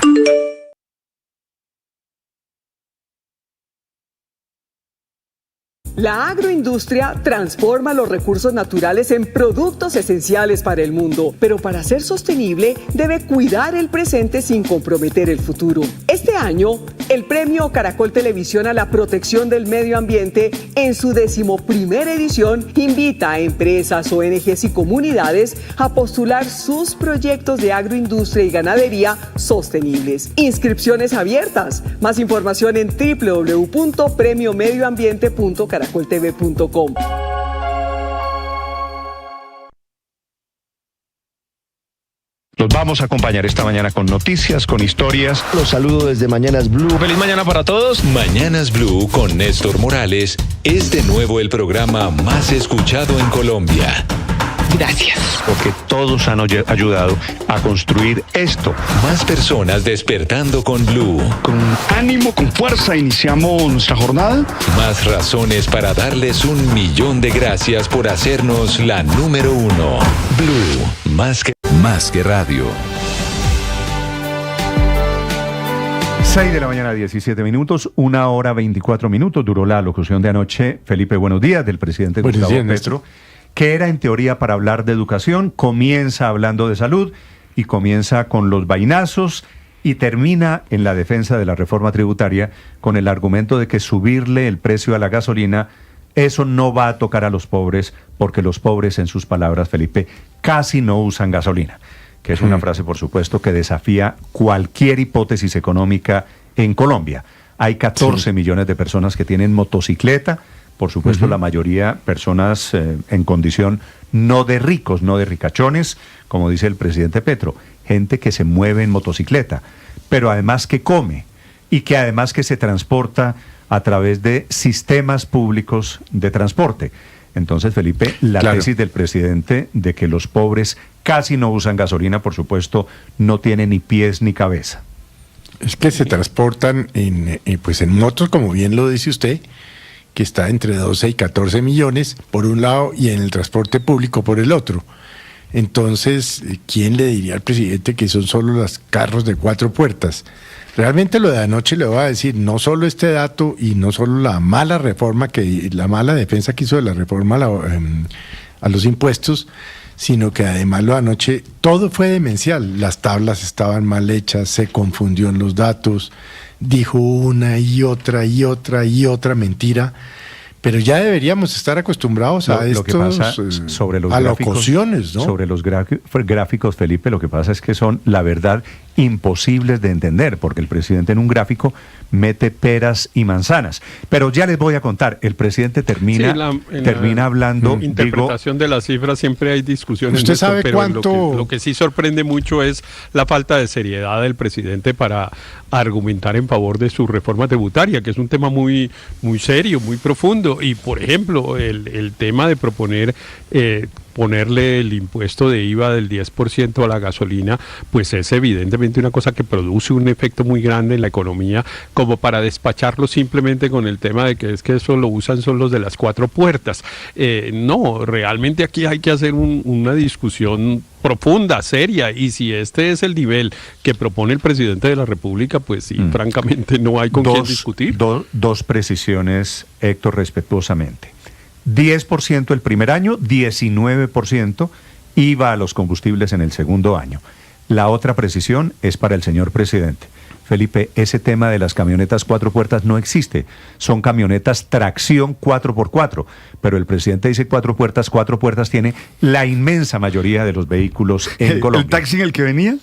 La agroindustria transforma los recursos naturales en productos esenciales para el mundo, pero para ser sostenible debe cuidar el presente sin comprometer el futuro. Este año, el premio Caracol Televisión a la protección del medio ambiente, en su 11ª edición, invita a empresas, ONGs y comunidades a postular sus proyectos de agroindustria y ganadería sostenibles. Inscripciones abiertas. Más información en www.premiomedioambiente.caracoltv.com. Los vamos a acompañar esta mañana con noticias, con historias. Los saludo desde Mañanas Blue. Feliz mañana para todos. Mañanas Blue con Néstor Morales es de nuevo el programa más escuchado en Colombia. Gracias. Porque todos han ayudado a construir esto. Más personas despertando con Blue. Con ánimo, con fuerza, iniciamos nuestra jornada. Más razones para darles 1.000.000 de gracias por hacernos la número 1. Blue, más que radio. 6 de la mañana, 17 minutos, 1 hora 24 minutos. Duró la locución de anoche, Felipe, buenos días, del presidente Gustavo Petro, que era en teoría para hablar de educación, comienza hablando de salud y comienza con los vainazos y termina en la defensa de la reforma tributaria con el argumento de que subirle el precio a la gasolina, eso no va a tocar a los pobres, porque los pobres, en sus palabras, Felipe, casi no usan gasolina, que es una frase, por supuesto, que desafía cualquier hipótesis económica en Colombia. Hay 14 millones de personas que tienen motocicleta, por supuesto, la mayoría personas en condición no de ricos, no de ricachones, como dice el presidente Petro, gente que se mueve en motocicleta, pero además que come y que además que se transporta a través de sistemas públicos de transporte. Entonces, Felipe, la tesis del presidente de que los pobres casi no usan gasolina, por supuesto, no tiene ni pies ni cabeza. Es que se transportan en motos, como bien lo dice usted, que está entre 12 y 14 millones por un lado y en el transporte público por el otro. Entonces, ¿quién le diría al presidente que son solo los carros de 4 puertas? Realmente lo de anoche le voy a decir, no solo este dato y no solo la mala defensa que hizo de la reforma a los impuestos, sino que además lo de anoche todo fue demencial. Las tablas estaban mal hechas, se confundió en los datos, dijo una y otra mentira, pero ya deberíamos estar acostumbrados a lo que pasa sobre los alocuciones, ¿no? Sobre los gráficos, Felipe, lo que pasa es que son, la verdad, imposibles de entender, porque el presidente en un gráfico mete peras y manzanas. Pero ya les voy a contar, el presidente termina hablando... interpretación de las cifras siempre hay discusiones. ¿Usted sabe pero cuánto...? Lo que sí sorprende mucho es la falta de seriedad del presidente para argumentar en favor de su reforma tributaria, que es un tema muy, muy serio, muy profundo. Y, por ejemplo, el tema de proponer ponerle el impuesto de IVA del 10% a la gasolina, pues es evidentemente una cosa que produce un efecto muy grande en la economía, como para despacharlo simplemente con el tema de que es que eso lo usan son los de las 4 puertas. No, realmente aquí hay que hacer una discusión profunda, seria, y si este es el nivel que propone el presidente de la República, pues sí, francamente no hay con quién discutir. Dos precisiones, Héctor, respetuosamente. 10% el primer año, 19% IVA a los combustibles en el segundo año. La otra precisión es para el señor presidente. Felipe, ese tema de las camionetas 4 puertas no existe. Son camionetas tracción 4x4, pero el presidente dice 4 puertas tiene la inmensa mayoría de los vehículos en Colombia. ¿El taxi en el que venía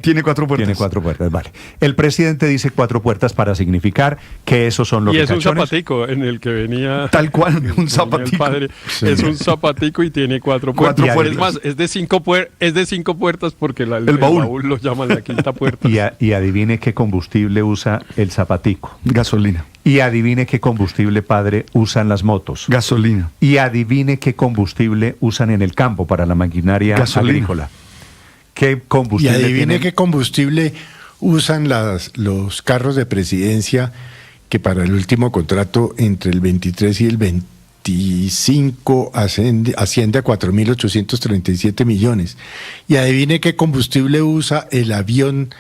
tiene 4 puertas? Tiene 4 puertas, vale. El presidente dice 4 puertas para significar que esos son los ricachones. Y es un zapatico en el que venía... Tal cual, un zapatico. Sí. Es un zapatico y tiene 4 puertas. Es más, es de 5 puertas porque el baúl lo llaman la quinta puerta. Y adivine qué combustible usa el zapatico. Gasolina. Y adivine qué combustible, padre, usan las motos. Gasolina. Y adivine qué combustible usan en el campo para la maquinaria agrícola. ¿Qué combustible? Y adivine qué combustible usan los carros de presidencia, que para el último contrato entre el 23 y el 25 asciende a 4.837 millones. Y adivine qué combustible usa el avión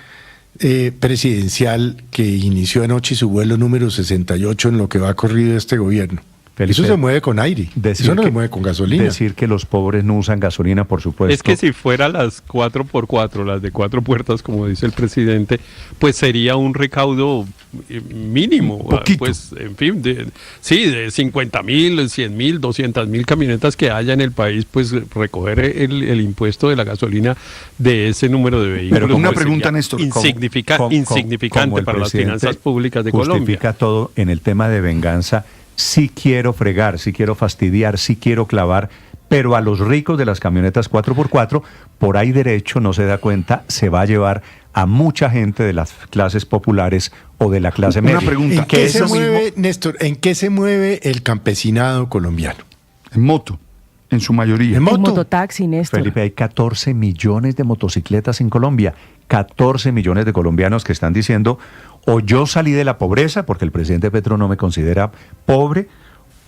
presidencial que inició anoche su vuelo número 68 en lo que va corrido este gobierno. Felipe, eso se mueve con aire, eso no se mueve con gasolina. Decir que los pobres no usan gasolina, por supuesto. Es que si fuera las 4x4, las de 4 puertas, como dice el presidente, pues sería un recaudo mínimo. Pues, en fin, de 50.000, 100.000, 200.000 camionetas que haya en el país, pues recoger el impuesto de la gasolina de ese número de vehículos. Pero una pregunta, Néstor. Insignificante para las finanzas públicas de Colombia. Justifica todo en el tema de venganza. Sí quiero fregar, sí quiero fastidiar, sí quiero clavar, pero a los ricos de las camionetas 4x4, por ahí derecho, no se da cuenta, se va a llevar a mucha gente de las clases populares o de la clase media. Una pregunta, ¿en qué se mueve, Néstor, en qué se mueve el campesinado colombiano? En moto, en su mayoría. En mototaxi, Néstor. Felipe, hay 14 millones de motocicletas en Colombia, 14 millones de colombianos que están diciendo: o yo salí de la pobreza, porque el presidente Petro no me considera pobre,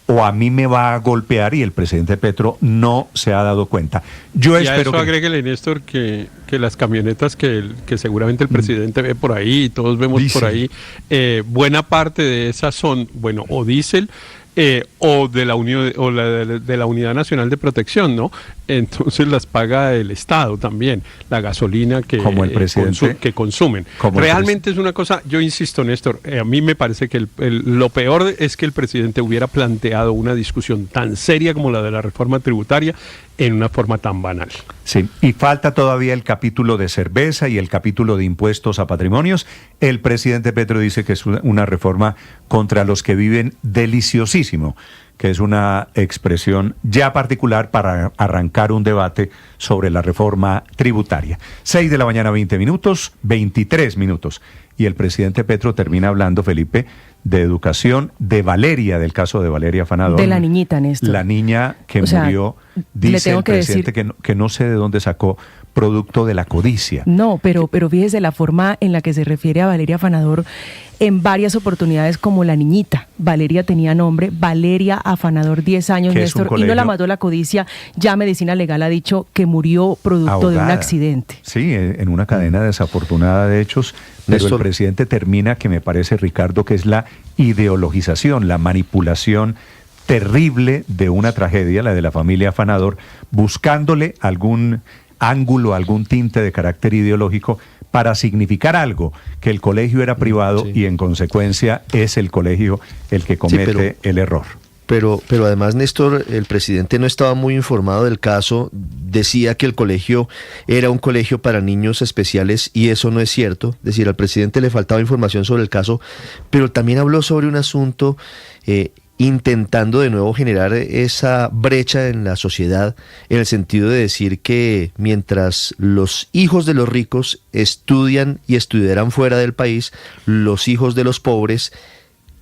o a mí me va a golpear y el presidente Petro no se ha dado cuenta. Yo y espero a eso agréguele, Néstor, que las camionetas que seguramente el presidente ve por ahí, y todos vemos por ahí, buena parte de esas son, bueno, o diésel, o de la Unidad Nacional de Protección, ¿no? Entonces las paga el Estado también, la gasolina que, como el presidente, que consumen. Realmente es una cosa, yo insisto, Néstor, a mí me parece que lo peor es que el presidente hubiera planteado una discusión tan seria como la de la reforma tributaria en una forma tan banal. Sí, y falta todavía el capítulo de cerveza y el capítulo de impuestos a patrimonios. El presidente Petro dice que es una reforma contra los que viven deliciosísimo, que es una expresión ya particular para arrancar un debate sobre la reforma tributaria. 6 de la mañana, 23 minutos. Y el presidente Petro termina hablando, Felipe, de educación, de Valeria, del caso de Valeria Fanador. De la niñita, Néstor. La niña que murió, dice el presidente que no sé de dónde sacó, producto de la codicia. No, pero fíjese la forma en la que se refiere a Valeria Fanador en varias oportunidades como la niñita. Valeria tenía nombre, Valeria Afanador, 10 años, Néstor, y no la mató la codicia. Ya Medicina Legal ha dicho que murió producto ahogada de un accidente. Sí, en una cadena desafortunada de hechos, pero Néstor, el presidente termina, que me parece, Ricardo, que es la ideologización, la manipulación terrible de una tragedia, la de la familia Afanador, buscándole algún ángulo, algún tinte de carácter ideológico para significar algo, que el colegio era privado y en consecuencia es el colegio el que comete el error. Pero además, Néstor, el presidente no estaba muy informado del caso, decía que el colegio era un colegio para niños especiales y eso no es cierto, es decir, al presidente le faltaba información sobre el caso, pero también habló sobre un asunto intentando de nuevo generar esa brecha en la sociedad, en el sentido de decir que mientras los hijos de los ricos estudian y estudiarán fuera del país, los hijos de los pobres,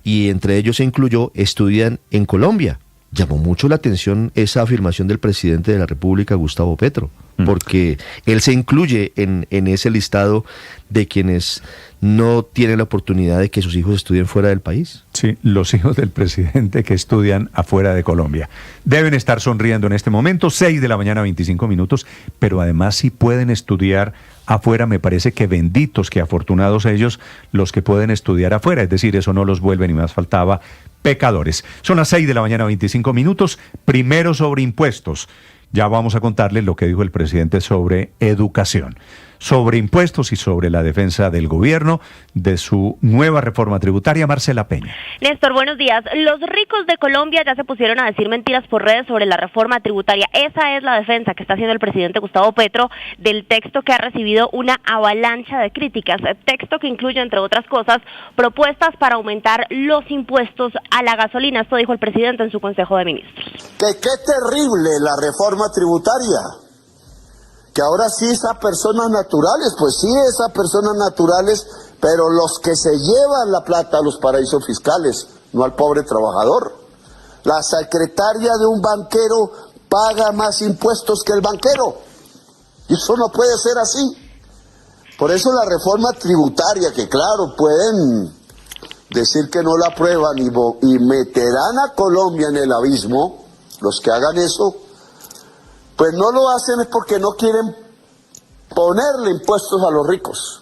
y entre ellos se incluyó, estudian en Colombia. llamó mucho la atención esa afirmación del presidente de la República, Gustavo Petro, porque él se incluye en ese listado de quienes no tienen la oportunidad de que sus hijos estudien fuera del país. Sí, los hijos del presidente que estudian afuera de Colombia. Deben estar sonriendo en este momento, 6 de la mañana, 25 minutos, pero además si pueden estudiar afuera, me parece que benditos, que afortunados ellos, los que pueden estudiar afuera, es decir, eso no los vuelve, ni más faltaba, pecadores. Son las 6 de la mañana, 25 minutos, primero sobre impuestos. Ya vamos a contarles lo que dijo el presidente sobre educación, sobre impuestos y sobre la defensa del gobierno de su nueva reforma tributaria. Marcela Peña. Néstor, buenos días. Los ricos de Colombia ya se pusieron a decir mentiras por redes sobre la reforma tributaria. Esa es la defensa que está haciendo el presidente Gustavo Petro del texto que ha recibido una avalancha de críticas. Texto que incluye, entre otras cosas, propuestas para aumentar los impuestos a la gasolina. Esto dijo el presidente en su Consejo de Ministros. Qué terrible la reforma tributaria. Que ahora sí esas personas naturales, pues sí esas personas naturales, pero los que se llevan la plata a los paraísos fiscales, no al pobre trabajador. La secretaria de un banquero paga más impuestos que el banquero. Y eso no puede ser así. Por eso la reforma tributaria, que claro, pueden decir que no la aprueban y meterán a Colombia en el abismo, los que hagan eso, pues no lo hacen es porque no quieren ponerle impuestos a los ricos.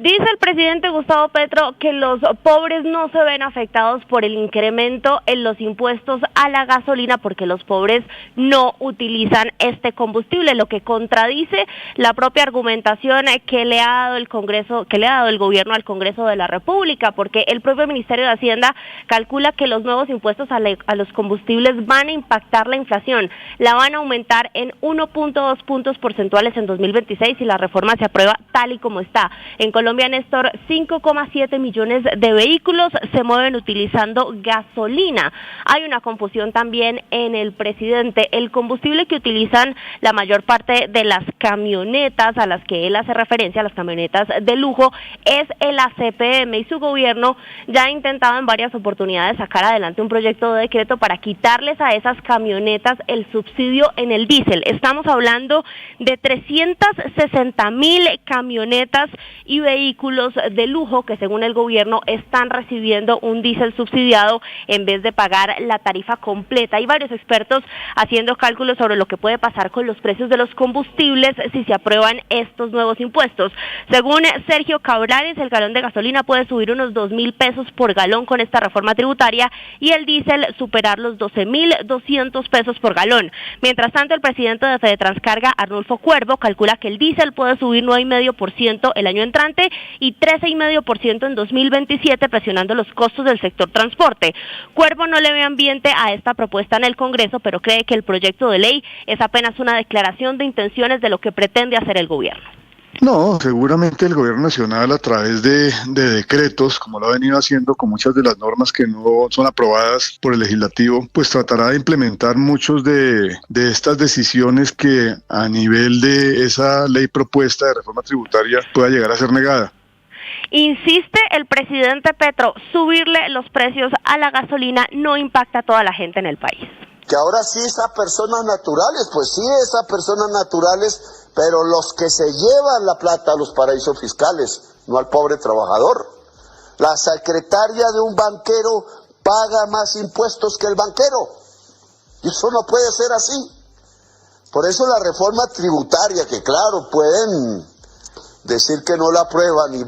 Dice el presidente Gustavo Petro que los pobres no se ven afectados por el incremento en los impuestos a la gasolina porque los pobres no utilizan este combustible, lo que contradice la propia argumentación que le ha dado el Congreso, que le ha dado el gobierno al Congreso de la República, porque el propio Ministerio de Hacienda calcula que los nuevos impuestos a los combustibles van a impactar la inflación, la van a aumentar en 1.2 puntos porcentuales en 2026 si la reforma se aprueba tal y como está. En Colombia, Néstor, 5,7 millones de vehículos se mueven utilizando gasolina. Hay una confusión también en el presidente. El combustible que utilizan la mayor parte de las camionetas a las que él hace referencia, las camionetas de lujo, es el ACPM, y su gobierno ya ha intentado en varias oportunidades sacar adelante un proyecto de decreto para quitarles a esas camionetas el subsidio en el diésel. Estamos hablando de 360,000 camionetas y vehículos de lujo que según el gobierno están recibiendo un diésel subsidiado en vez de pagar la tarifa completa. Hay varios expertos haciendo cálculos sobre lo que puede pasar con los precios de los combustibles si se aprueban estos nuevos impuestos. Según Sergio Cabrales, el galón de gasolina puede subir unos 2.000 pesos por galón con esta reforma tributaria y el diésel superar los 12.200 pesos por galón. Mientras tanto, el presidente de Fedetranscarga, Arnulfo Cuervo, calcula que el diésel puede subir 9,5% el año entrante y 13,5% en 2027, presionando los costos del sector transporte. Cuervo no le ve ambiente a esta propuesta en el Congreso, pero cree que el proyecto de ley es apenas una declaración de intenciones de lo que pretende hacer el gobierno. No, seguramente el gobierno nacional a través de decretos, como lo ha venido haciendo con muchas de las normas que no son aprobadas por el legislativo, pues tratará de implementar muchos de estas decisiones que a nivel de esa ley propuesta de reforma tributaria pueda llegar a ser negada. Insiste el presidente Petro, subirle los precios a la gasolina no impacta a toda la gente en el país. Que ahora sí esas personas naturales, pues sí esas personas naturales, pero los que se llevan la plata a los paraísos fiscales, no al pobre trabajador. La secretaria de un banquero paga más impuestos que el banquero. Y eso no puede ser así. Por eso la reforma tributaria, que claro, pueden decir que no la aprueban y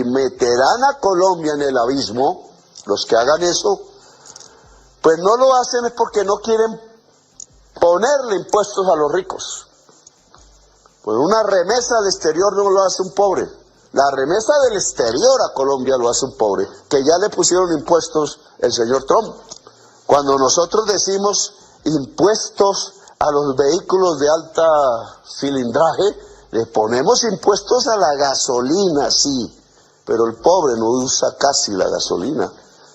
meterán a Colombia en el abismo, los que hagan eso, pues no lo hacen es porque no quieren ponerle impuestos a los ricos. Pues una remesa al exterior no lo hace un pobre. La remesa del exterior a Colombia lo hace un pobre, que ya le pusieron impuestos el señor Trump. Cuando nosotros decimos impuestos a los vehículos de alta cilindraje, le ponemos impuestos a la gasolina, sí, pero el pobre no usa casi la gasolina.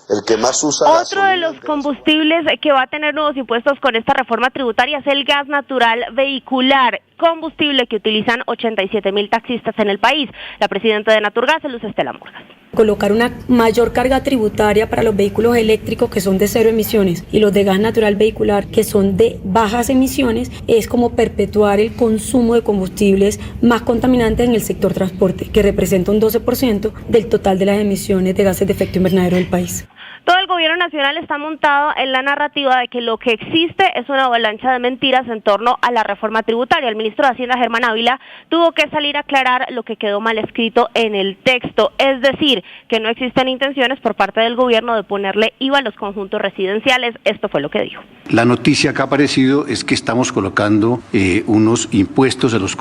el que más usa Otro de los combustibles que va a tener nuevos impuestos con esta reforma tributaria es el gas natural vehicular, combustible que utilizan 87,000 taxistas en el país. La presidenta de Naturgas, Luz Estela Morgas. Colocar una mayor carga tributaria para los vehículos eléctricos que son de 0 emisiones y los de gas natural vehicular que son de bajas emisiones es como perpetuar el consumo de combustibles más contaminantes en el sector transporte, que representa un 12% del total de las emisiones de gases de efecto invernadero del país. Todo el gobierno nacional está montado en la narrativa de que lo que existe es una avalancha de mentiras en torno a la reforma tributaria. El ministro de Hacienda, Germán Ávila, tuvo que salir a aclarar lo que quedó mal escrito en el texto, es decir, que no existen intenciones por parte del gobierno de ponerle IVA a los conjuntos residenciales. Esto fue lo que dijo. La noticia que ha aparecido es que estamos colocando unos impuestos a los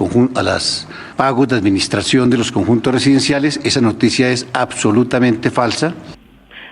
pagos de administración de los conjuntos residenciales. Esa noticia es absolutamente falsa.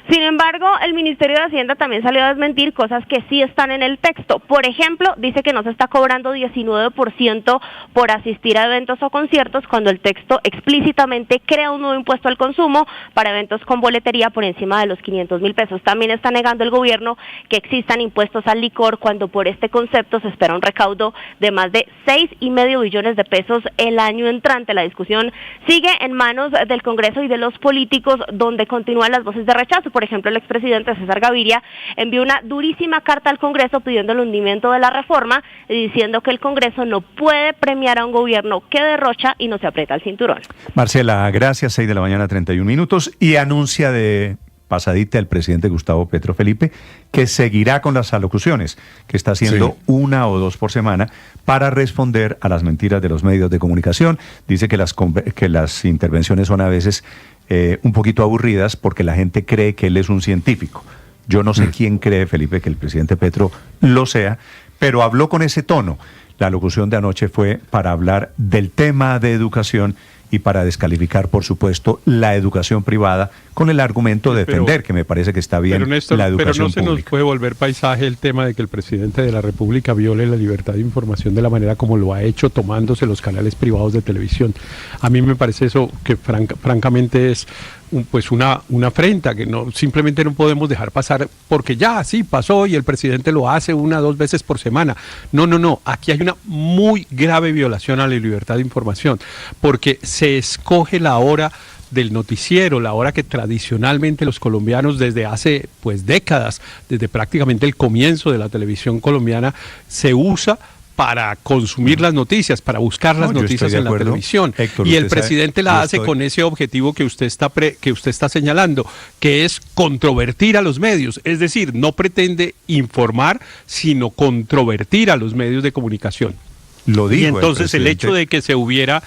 Sin embargo, el Ministerio de Hacienda también salió a desmentir cosas que sí están en el texto. Por ejemplo, dice que no se está cobrando 19% por asistir a eventos o conciertos cuando el texto explícitamente crea un nuevo impuesto al consumo para eventos con boletería por encima de los 500,000 pesos. También está negando el gobierno que existan impuestos al licor cuando por este concepto se espera un recaudo de más de 6,5 billones de pesos el año entrante. La discusión sigue en manos del Congreso y de los políticos, donde continúan las voces de rechazo. Por ejemplo, el expresidente César Gaviria envió una durísima carta al Congreso pidiendo el hundimiento de la reforma y diciendo que el Congreso no puede premiar a un gobierno que derrocha y no se aprieta el cinturón. Marcela, gracias. 6:31 a.m. y anuncia de pasadita el presidente Gustavo Petro Felipe que seguirá con las alocuciones que está haciendo una o dos por semana para responder a las mentiras de los medios de comunicación. Dice que las intervenciones son a veces un poquito aburridas porque la gente cree que él es un científico. Yo no sé quién cree, Felipe, que el presidente Petro lo sea, pero habló con ese tono. La alocución de anoche fue para hablar del tema de educación y para descalificar, por supuesto, la educación privada con el argumento de defender, que me parece que está bien, pero Néstor, la educación pública. Pero no se nos puede volver paisaje el tema de que el presidente de la República viole la libertad de información de la manera como lo ha hecho, tomándose los canales privados de televisión. A mí me parece eso que francamente es una afrenta, que simplemente no podemos dejar pasar porque ya, sí, pasó y el presidente lo hace 1 o 2 veces por semana. No, aquí hay una muy grave violación a la libertad de información, porque se escoge la hora del noticiero, la hora que tradicionalmente los colombianos desde hace décadas, desde prácticamente el comienzo de la televisión colombiana, se usa para consumir las noticias, para buscar las noticias en la televisión. Héctor, y el presidente la hace con ese objetivo que usted está señalando, que es controvertir a los medios. Es decir, no pretende informar, sino controvertir a los medios de comunicación. Lo dijo. Y entonces el hecho de que se hubiera,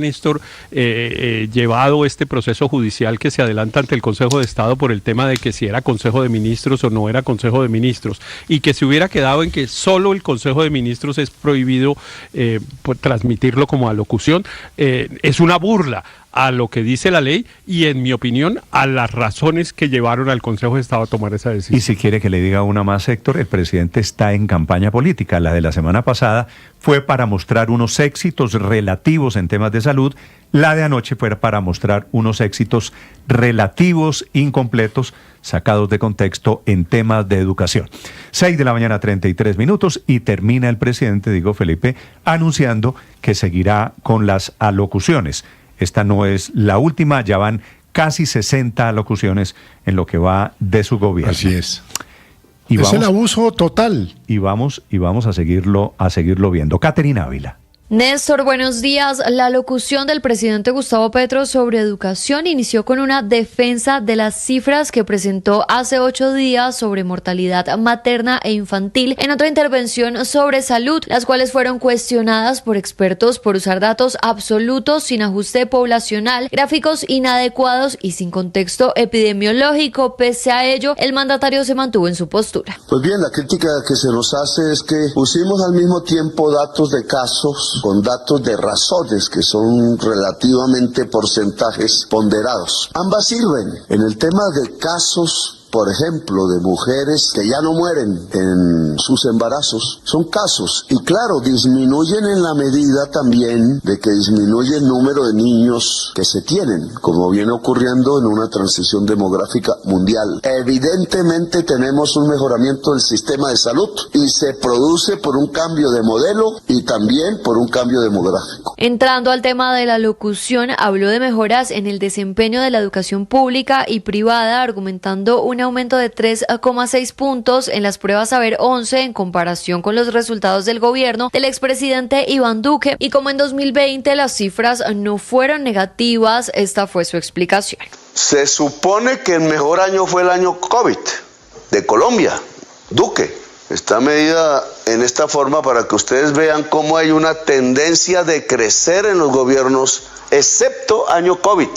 Néstor, llevado este proceso judicial que se adelanta ante el Consejo de Estado por el tema de que si era Consejo de Ministros o no era Consejo de Ministros, y que se hubiera quedado en que solo el Consejo de Ministros es prohibido transmitirlo como alocución, es una burla a lo que dice la ley y, en mi opinión, a las razones que llevaron al Consejo de Estado a tomar esa decisión. Y si quiere que le diga una más, Héctor, el presidente está en campaña política. La de la semana pasada fue para mostrar unos éxitos relativos en temas de salud. La de anoche fue para mostrar unos éxitos relativos, incompletos, sacados de contexto en temas de educación. 6:33 a.m. y termina el presidente, Felipe, anunciando que seguirá con las alocuciones. Esta no es la última, ya van casi 60 alocuciones en lo que va de su gobierno. Así es. Y es el abuso total. Y vamos a seguirlo viendo. Caterina Ávila. Néstor, buenos días. La locución del presidente Gustavo Petro sobre educación inició con una defensa de las cifras que presentó hace 8 días sobre mortalidad materna e infantil, en otra intervención sobre salud, las cuales fueron cuestionadas por expertos por usar datos absolutos sin ajuste poblacional, gráficos inadecuados y sin contexto epidemiológico. Pese a ello, el mandatario se mantuvo en su postura. Pues bien, la crítica que se nos hace es que pusimos al mismo tiempo datos de casos con datos de razones que son relativamente porcentajes ponderados. Ambas sirven. En el tema de casos por ejemplo, de mujeres que ya no mueren en sus embarazos. Son casos. Y claro, disminuyen en la medida también de que disminuye el número de niños que se tienen, como viene ocurriendo en una transición demográfica mundial. Evidentemente tenemos un mejoramiento del sistema de salud y se produce por un cambio de modelo y también por un cambio demográfico. Entrando al tema de la locución, habló de mejoras en el desempeño de la educación pública y privada, argumentando un aumento de 3,6 puntos en las pruebas Saber 11 en comparación con los resultados del gobierno del expresidente Iván Duque. Y como en 2020 las cifras no fueron negativas, esta fue su explicación. Se supone que el mejor año fue el año COVID de Colombia, Duque. Está medida en esta forma para que ustedes vean cómo hay una tendencia de crecer en los gobiernos, excepto año COVID.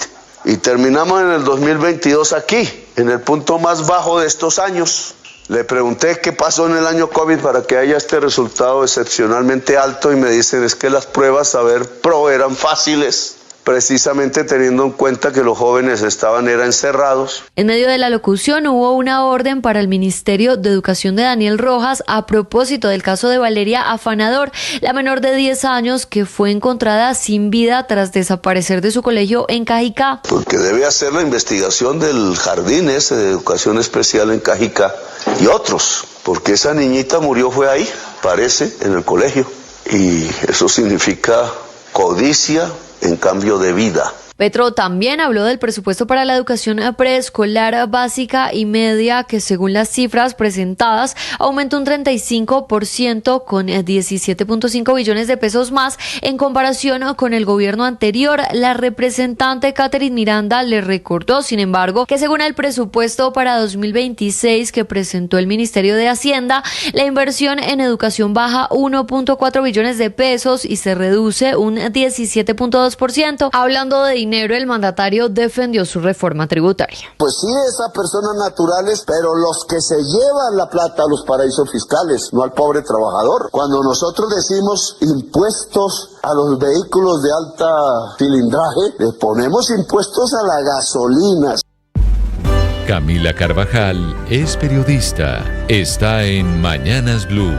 Y terminamos en el 2022 aquí, en el punto más bajo de estos años. Le pregunté qué pasó en el año COVID para que haya este resultado excepcionalmente alto y me dicen es que las pruebas Saber Pro eran fáciles, precisamente teniendo en cuenta que los jóvenes estaban encerrados. En medio de la locución hubo una orden para el Ministerio de Educación de Daniel Rojas a propósito del caso de Valeria Afanador, la menor de 10 años que fue encontrada sin vida tras desaparecer de su colegio en Cajicá. Porque debe hacer la investigación del jardín ese de educación especial en Cajicá y otros, porque esa niñita murió fue ahí, parece, en el colegio, y eso significa codicia en cambio de vida. Petro también habló del presupuesto para la educación preescolar básica y media, que según las cifras presentadas aumentó un 35% con 17.5 billones de pesos más en comparación con el gobierno anterior. La representante Catherine Miranda le recordó, sin embargo, que según el presupuesto para 2026 que presentó el Ministerio de Hacienda, la inversión en educación baja 1.4 billones de pesos y se reduce un 17.2%. Hablando de dinero, el mandatario defendió su reforma tributaria. Pues sí, esas personas naturales, pero los que se llevan la plata a los paraísos fiscales, no al pobre trabajador. Cuando nosotros decimos impuestos a los vehículos de alta cilindraje, les ponemos impuestos a la gasolina. Camila Carvajal es periodista. Está en Mañanas Blue.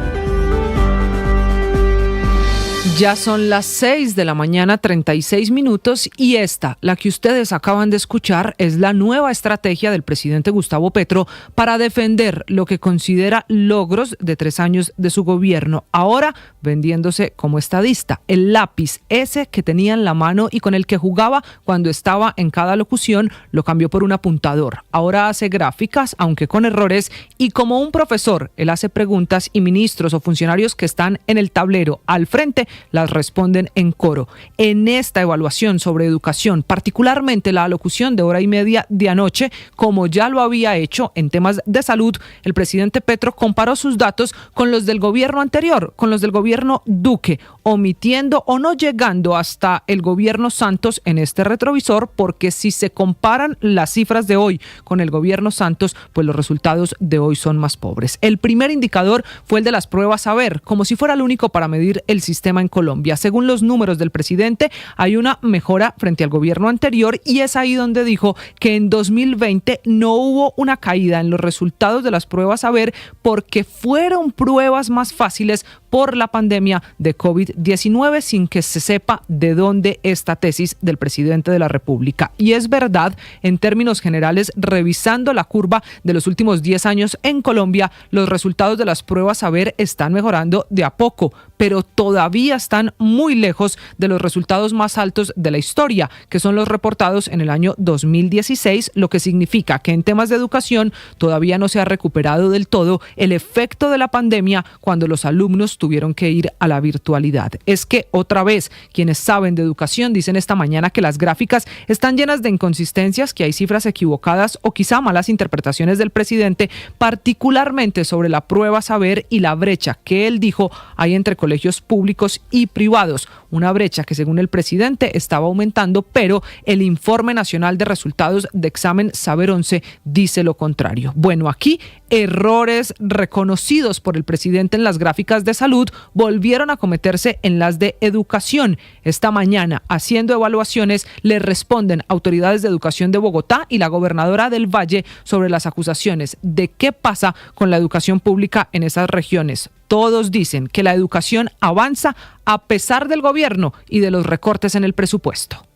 Ya son las 6 de la mañana, 36 minutos, y esta, la que ustedes acaban de escuchar, es la nueva estrategia del presidente Gustavo Petro para defender lo que considera logros de 3 años de su gobierno. Ahora vendiéndose como estadista. El lápiz ese que tenía en la mano y con el que jugaba cuando estaba en cada locución, lo cambió por un apuntador. Ahora hace gráficas, aunque con errores, y como un profesor, él hace preguntas y ministros o funcionarios que están en el tablero al frente las responden en coro. En esta evaluación sobre educación, particularmente la alocución de hora y media de anoche, como ya lo había hecho en temas de salud, el presidente Petro comparó sus datos con los del gobierno anterior, con los del gobierno Duque, omitiendo o no llegando hasta el gobierno Santos en este retrovisor, porque si se comparan las cifras de hoy con el gobierno Santos, pues los resultados de hoy son más pobres. El primer indicador fue el de las pruebas Saber, como si fuera el único para medir el sistema en Colombia. Según los números del presidente, hay una mejora frente al gobierno anterior y es ahí donde dijo que en 2020 no hubo una caída en los resultados de las pruebas Saber porque fueron pruebas más fáciles por la pandemia de COVID-19, sin que se sepa de dónde esta tesis del presidente de la República. Y es verdad, en términos generales, revisando la curva de los últimos 10 años en Colombia, los resultados de las pruebas Saber están mejorando de a poco, pero todavía están muy lejos de los resultados más altos de la historia, que son los reportados en el año 2016, lo que significa que en temas de educación todavía no se ha recuperado del todo el efecto de la pandemia cuando los alumnos tuvieron que ir a la virtualidad. Es que otra vez, quienes saben de educación dicen esta mañana que las gráficas están llenas de inconsistencias, que hay cifras equivocadas o quizá malas interpretaciones del presidente, particularmente sobre la prueba Saber y la brecha que él dijo hay entre colegios públicos y privados. Una brecha que según el presidente estaba aumentando, pero el Informe Nacional de Resultados de Examen Saber 11 dice lo contrario. Bueno, aquí errores reconocidos por el presidente en las gráficas de salud. salud volvieron a cometerse en las de educación. Esta mañana, haciendo evaluaciones, le responden autoridades de educación de Bogotá y la gobernadora del Valle sobre las acusaciones de qué pasa con la educación pública en esas regiones. Todos dicen que la educación avanza a pesar del gobierno y de los recortes en el presupuesto.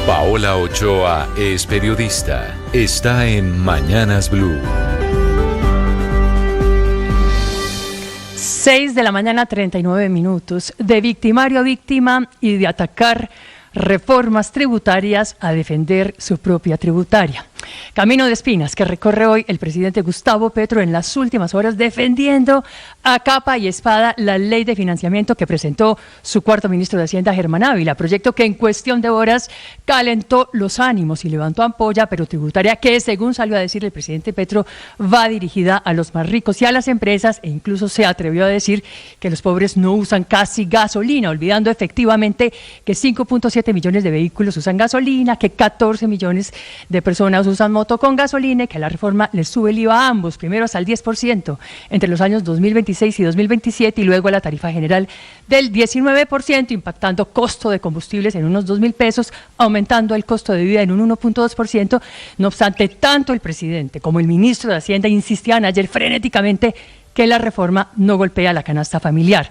Paola Ochoa es periodista. Está en Mañanas Blue. 6 de la mañana, 39 minutos. De victimario a víctima y de atacar reformas tributarias a defender su propia tributaria. Camino de espinas que recorre hoy el presidente Gustavo Petro en las últimas horas defendiendo a capa y espada la ley de financiamiento que presentó su cuarto ministro de Hacienda, Germán Ávila, proyecto que en cuestión de horas calentó los ánimos y levantó ampolla, pero tributaria que, según salió a decir el presidente Petro, va dirigida a los más ricos y a las empresas, e incluso se atrevió a decir que los pobres no usan casi gasolina, olvidando efectivamente que 5.7 millones de vehículos usan gasolina, que 14 millones de personas usan moto con gasolina y que la reforma les sube el IVA a ambos, primero hasta el 10% entre los años 2026 y 2027 y luego la tarifa general del 19%, impactando costo de combustibles en unos 2.000 pesos, aumentando el costo de vida en un 1.2%. No obstante, tanto el presidente como el ministro de Hacienda insistían ayer frenéticamente que la reforma no golpea la canasta familiar.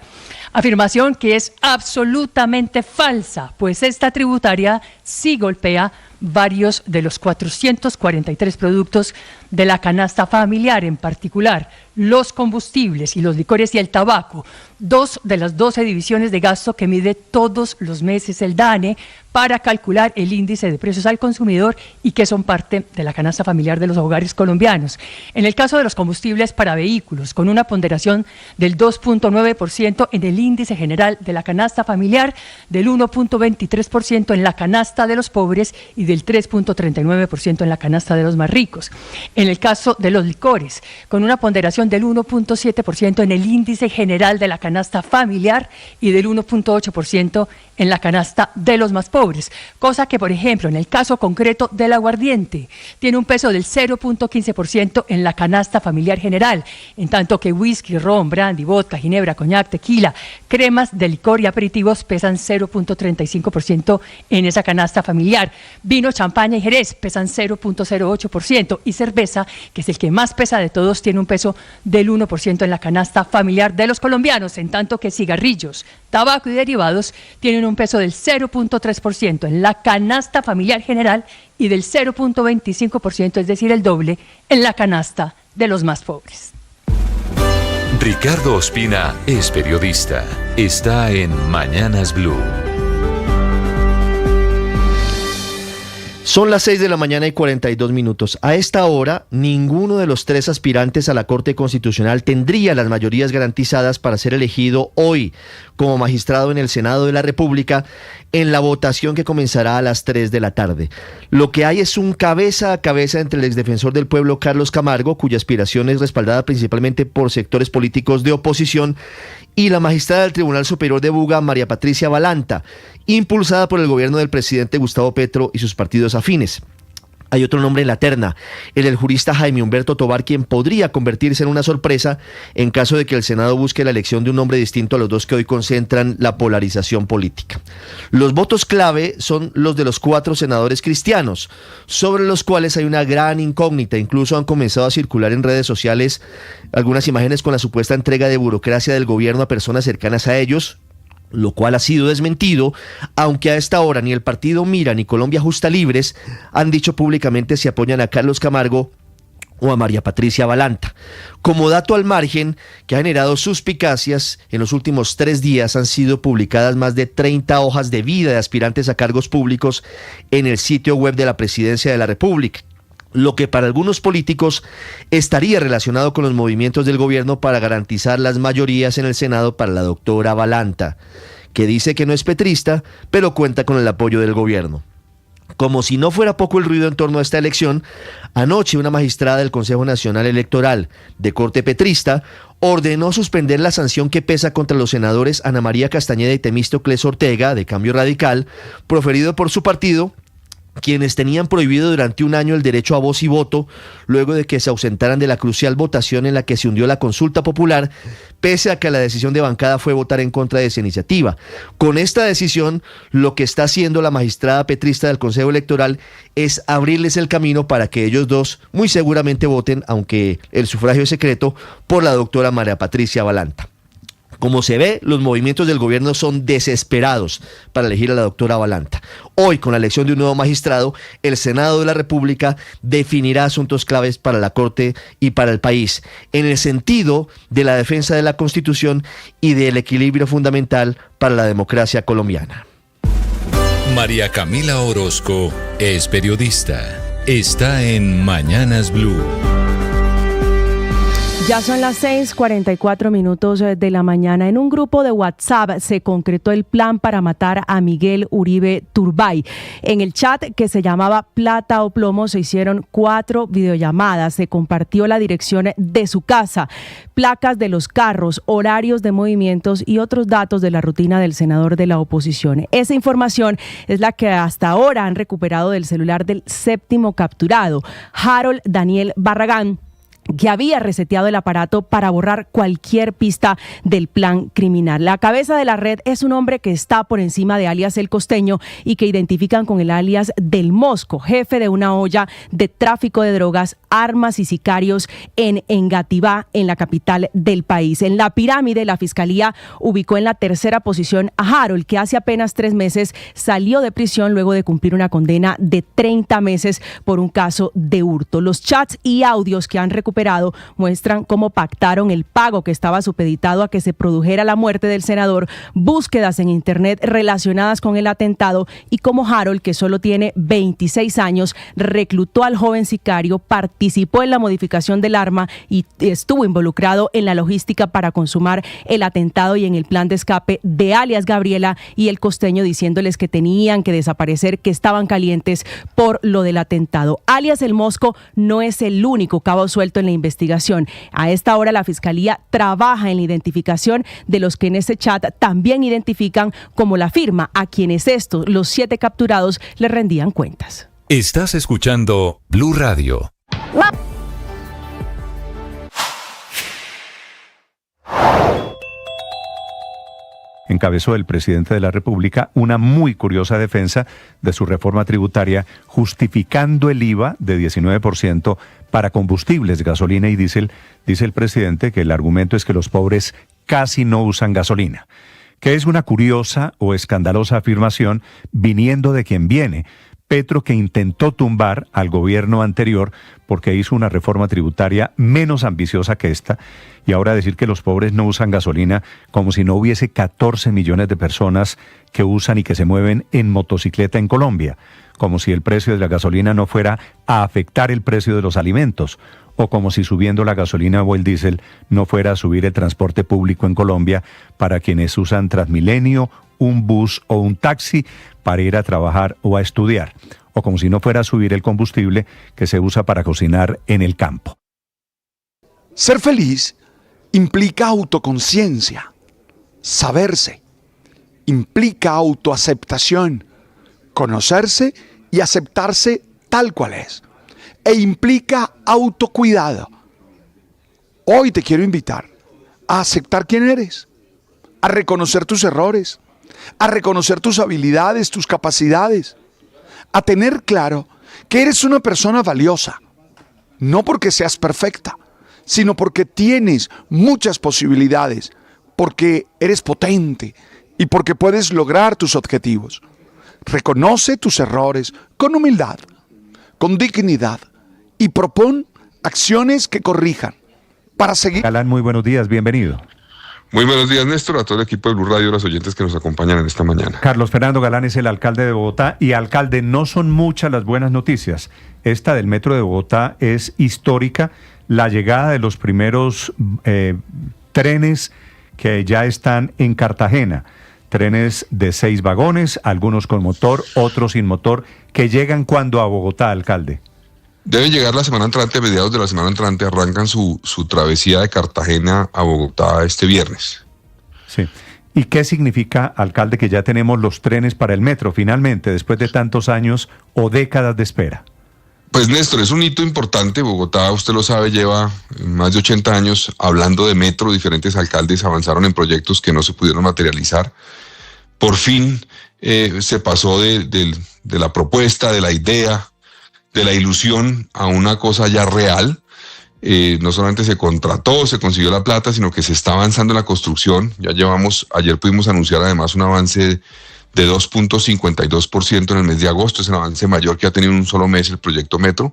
Afirmación que es absolutamente falsa, pues esta tributaria sí golpea varios de los 443 productos de la canasta familiar, en particular los combustibles y los licores y el tabaco, 2 de las 12 divisiones de gasto que mide todos los meses el DANE para calcular el índice de precios al consumidor y que son parte de la canasta familiar de los hogares colombianos. En el caso de los combustibles para vehículos, con una ponderación del 2.9% en el índice general de la canasta familiar, del 1.23% en la canasta de los pobres y del 3.39% en la canasta de los más ricos. En el caso de los licores, con una ponderación del 1.7% en el índice general de la canasta familiar y del 1.8% en la canasta de los más pobres, cosa que, por ejemplo, en el caso concreto del aguardiente, tiene un peso del 0.15% en la canasta familiar general, en tanto que whisky, ron, brandy, vodka, ginebra, coñac, tequila, cremas de licor y aperitivos pesan 0.35% en esa canasta familiar. Vino, champaña y jerez pesan 0.08% y cerveza, que es el que más pesa de todos, tiene un peso del 1% en la canasta familiar de los colombianos, en tanto que cigarrillos, tabaco y derivados tienen un peso del 0.3% en la canasta familiar general y del 0.25%, es decir, el doble, en la canasta de los más pobres. Ricardo Ospina es periodista. Está en Mañanas Blue. Son las 6 de la mañana y 42 minutos. A esta hora, ninguno de los 3 aspirantes a la Corte Constitucional tendría las mayorías garantizadas para ser elegido hoy como magistrado en el Senado de la República en la votación que comenzará a las 3 de la tarde. Lo que hay es un cabeza a cabeza entre el exdefensor del pueblo Carlos Camargo, cuya aspiración es respaldada principalmente por sectores políticos de oposición, y la magistrada del Tribunal Superior de Buga, María Patricia Balanta, impulsada por el gobierno del presidente Gustavo Petro y sus partidos afines. Hay otro nombre en la terna, el del jurista Jaime Humberto Tobar, quien podría convertirse en una sorpresa en caso de que el Senado busque la elección de un nombre distinto a los dos que hoy concentran la polarización política. Los votos clave son los de los 4 senadores cristianos, sobre los cuales hay una gran incógnita. Incluso han comenzado a circular en redes sociales algunas imágenes con la supuesta entrega de burocracia del gobierno a personas cercanas a ellos, lo cual ha sido desmentido, aunque a esta hora ni el partido Mira ni Colombia Justa Libres han dicho públicamente si apoyan a Carlos Camargo o a María Patricia Balanta. Como dato al margen, que ha generado suspicacias, en los últimos 3 días han sido publicadas más de 30 hojas de vida de aspirantes a cargos públicos en el sitio web de la Presidencia de la República, lo que para algunos políticos estaría relacionado con los movimientos del gobierno para garantizar las mayorías en el Senado para la doctora Balanta, que dice que no es petrista, pero cuenta con el apoyo del gobierno. Como si no fuera poco el ruido en torno a esta elección, anoche una magistrada del Consejo Nacional Electoral de corte petrista ordenó suspender la sanción que pesa contra los senadores Ana María Castañeda y Temístocles Ortega, de Cambio Radical, proferido por su partido, quienes tenían prohibido durante un año el derecho a voz y voto, luego de que se ausentaran de la crucial votación en la que se hundió la consulta popular, pese a que la decisión de bancada fue votar en contra de esa iniciativa. Con esta decisión, lo que está haciendo la magistrada petrista del Consejo Electoral es abrirles el camino para que ellos dos muy seguramente voten, aunque el sufragio es secreto, por la doctora María Patricia Balanta. Como se ve, los movimientos del gobierno son desesperados para elegir a la doctora Balanta. Hoy, con la elección de un nuevo magistrado, el Senado de la República definirá asuntos claves para la Corte y para el país, en el sentido de la defensa de la Constitución y del equilibrio fundamental para la democracia colombiana. María Camila Orozco es periodista. Está en Mañanas Blue. Ya son las 6:44 de la mañana. En un grupo de WhatsApp se concretó el plan para matar a Miguel Uribe Turbay. En el chat, que se llamaba Plata o Plomo, se hicieron 4 videollamadas. Se compartió la dirección de su casa, placas de los carros, horarios de movimientos y otros datos de la rutina del senador de la oposición. Esa información es la que hasta ahora han recuperado del celular del 7º capturado, Harold Daniel Barragán, que había reseteado el aparato para borrar cualquier pista del plan criminal. La cabeza de la red es un hombre que está por encima de alias El Costeño y que identifican con el alias del Mosco, jefe de una olla de tráfico de drogas, armas y sicarios en Engativá, en la capital del país. En la pirámide, la Fiscalía ubicó en la 3ª posición a Harold, que hace apenas 3 meses salió de prisión luego de cumplir una condena de 30 meses por un caso de hurto. Los chats y audios que han recuperado muestran cómo pactaron el pago que estaba supeditado a que se produjera la muerte del senador, búsquedas en internet relacionadas con el atentado y cómo Harold, que solo tiene 26 años, reclutó al joven sicario, participó en la modificación del arma y estuvo involucrado en la logística para consumar el atentado y en el plan de escape de alias Gabriela y El Costeño, diciéndoles que tenían que desaparecer, que estaban calientes por lo del atentado. Alias El Mosco no es el único cabo suelto en la investigación. A esta hora la Fiscalía trabaja en la identificación de los que en ese chat también identifican como la firma a quienes los 7 capturados le rendían cuentas. Estás escuchando Blue Radio. Encabezó el presidente de la República una muy curiosa defensa de su reforma tributaria, justificando el IVA de 19% para combustibles, gasolina y diésel. Dice el presidente que el argumento es que los pobres casi no usan gasolina, que es una curiosa o escandalosa afirmación viniendo de quien viene. Petro, que intentó tumbar al gobierno anterior porque hizo una reforma tributaria menos ambiciosa que esta, y ahora decir que los pobres no usan gasolina como si no hubiese 14 millones de personas que usan y que se mueven en motocicleta en Colombia, como si el precio de la gasolina no fuera a afectar el precio de los alimentos, o como si subiendo la gasolina o el diésel no fuera a subir el transporte público en Colombia para quienes usan Transmilenio, un bus o un taxi para ir a trabajar o a estudiar, o como si no fuera a subir el combustible que se usa para cocinar en el campo. Ser feliz implica autoconciencia, saberse, implica autoaceptación, conocerse y aceptarse tal cual es, e implica autocuidado. Hoy te quiero invitar a aceptar quién eres, a reconocer tus errores, a reconocer tus habilidades, tus capacidades, a tener claro que eres una persona valiosa, no porque seas perfecta, sino porque tienes muchas posibilidades, porque eres potente y porque puedes lograr tus objetivos. Reconoce tus errores con humildad, con dignidad y propón acciones que corrijan para seguir. Galán, muy buenos días, bienvenido. Muy buenos días, Néstor, a todo el equipo de Blue Radio, a los oyentes que nos acompañan en esta mañana. Carlos Fernando Galán es el alcalde de Bogotá. Y alcalde, no son muchas las buenas noticias. Esta del metro de Bogotá es histórica. La llegada de los primeros trenes que ya están en Cartagena. Trenes de 6 vagones, algunos con motor, otros sin motor, que llegan cuando a Bogotá, alcalde. Deben llegar la semana entrante, a mediados de la semana entrante, arrancan su travesía de Cartagena a Bogotá este viernes. Sí, ¿Y qué significa, alcalde, que ya tenemos los trenes para el metro finalmente, después de tantos años o décadas de espera? Pues Néstor, es un hito importante. Bogotá, usted lo sabe, lleva más de 80 años hablando de metro. Diferentes alcaldes avanzaron en proyectos que no se pudieron materializar. Por fin se pasó de la propuesta, de la idea, de la ilusión a una cosa ya real. No solamente se contrató, se consiguió la plata, sino que se está avanzando en la construcción. Ayer pudimos anunciar además un avance de 2.52% en el mes de agosto. Es el avance mayor que ha tenido en un solo mes el proyecto Metro.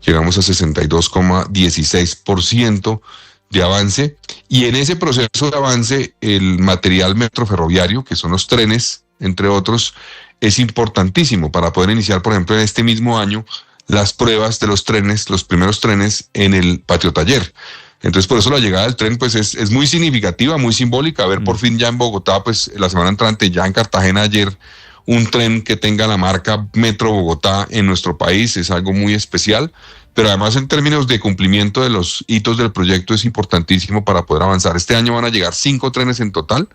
Llegamos a 62,16% de avance. Y en ese proceso de avance, el material metro ferroviario, que son los trenes, entre otros, es importantísimo para poder iniciar, por ejemplo, en este mismo año, las pruebas de los trenes, los primeros trenes en el patio taller. Entonces, por eso la llegada del tren pues es muy significativa, muy simbólica. A ver, por fin ya en Bogotá, pues la semana entrante, ya en Cartagena ayer, un tren que tenga la marca Metro Bogotá en nuestro país es algo muy especial. Pero además, en términos de cumplimiento de los hitos del proyecto, es importantísimo para poder avanzar. Este año van a llegar 5 trenes en total.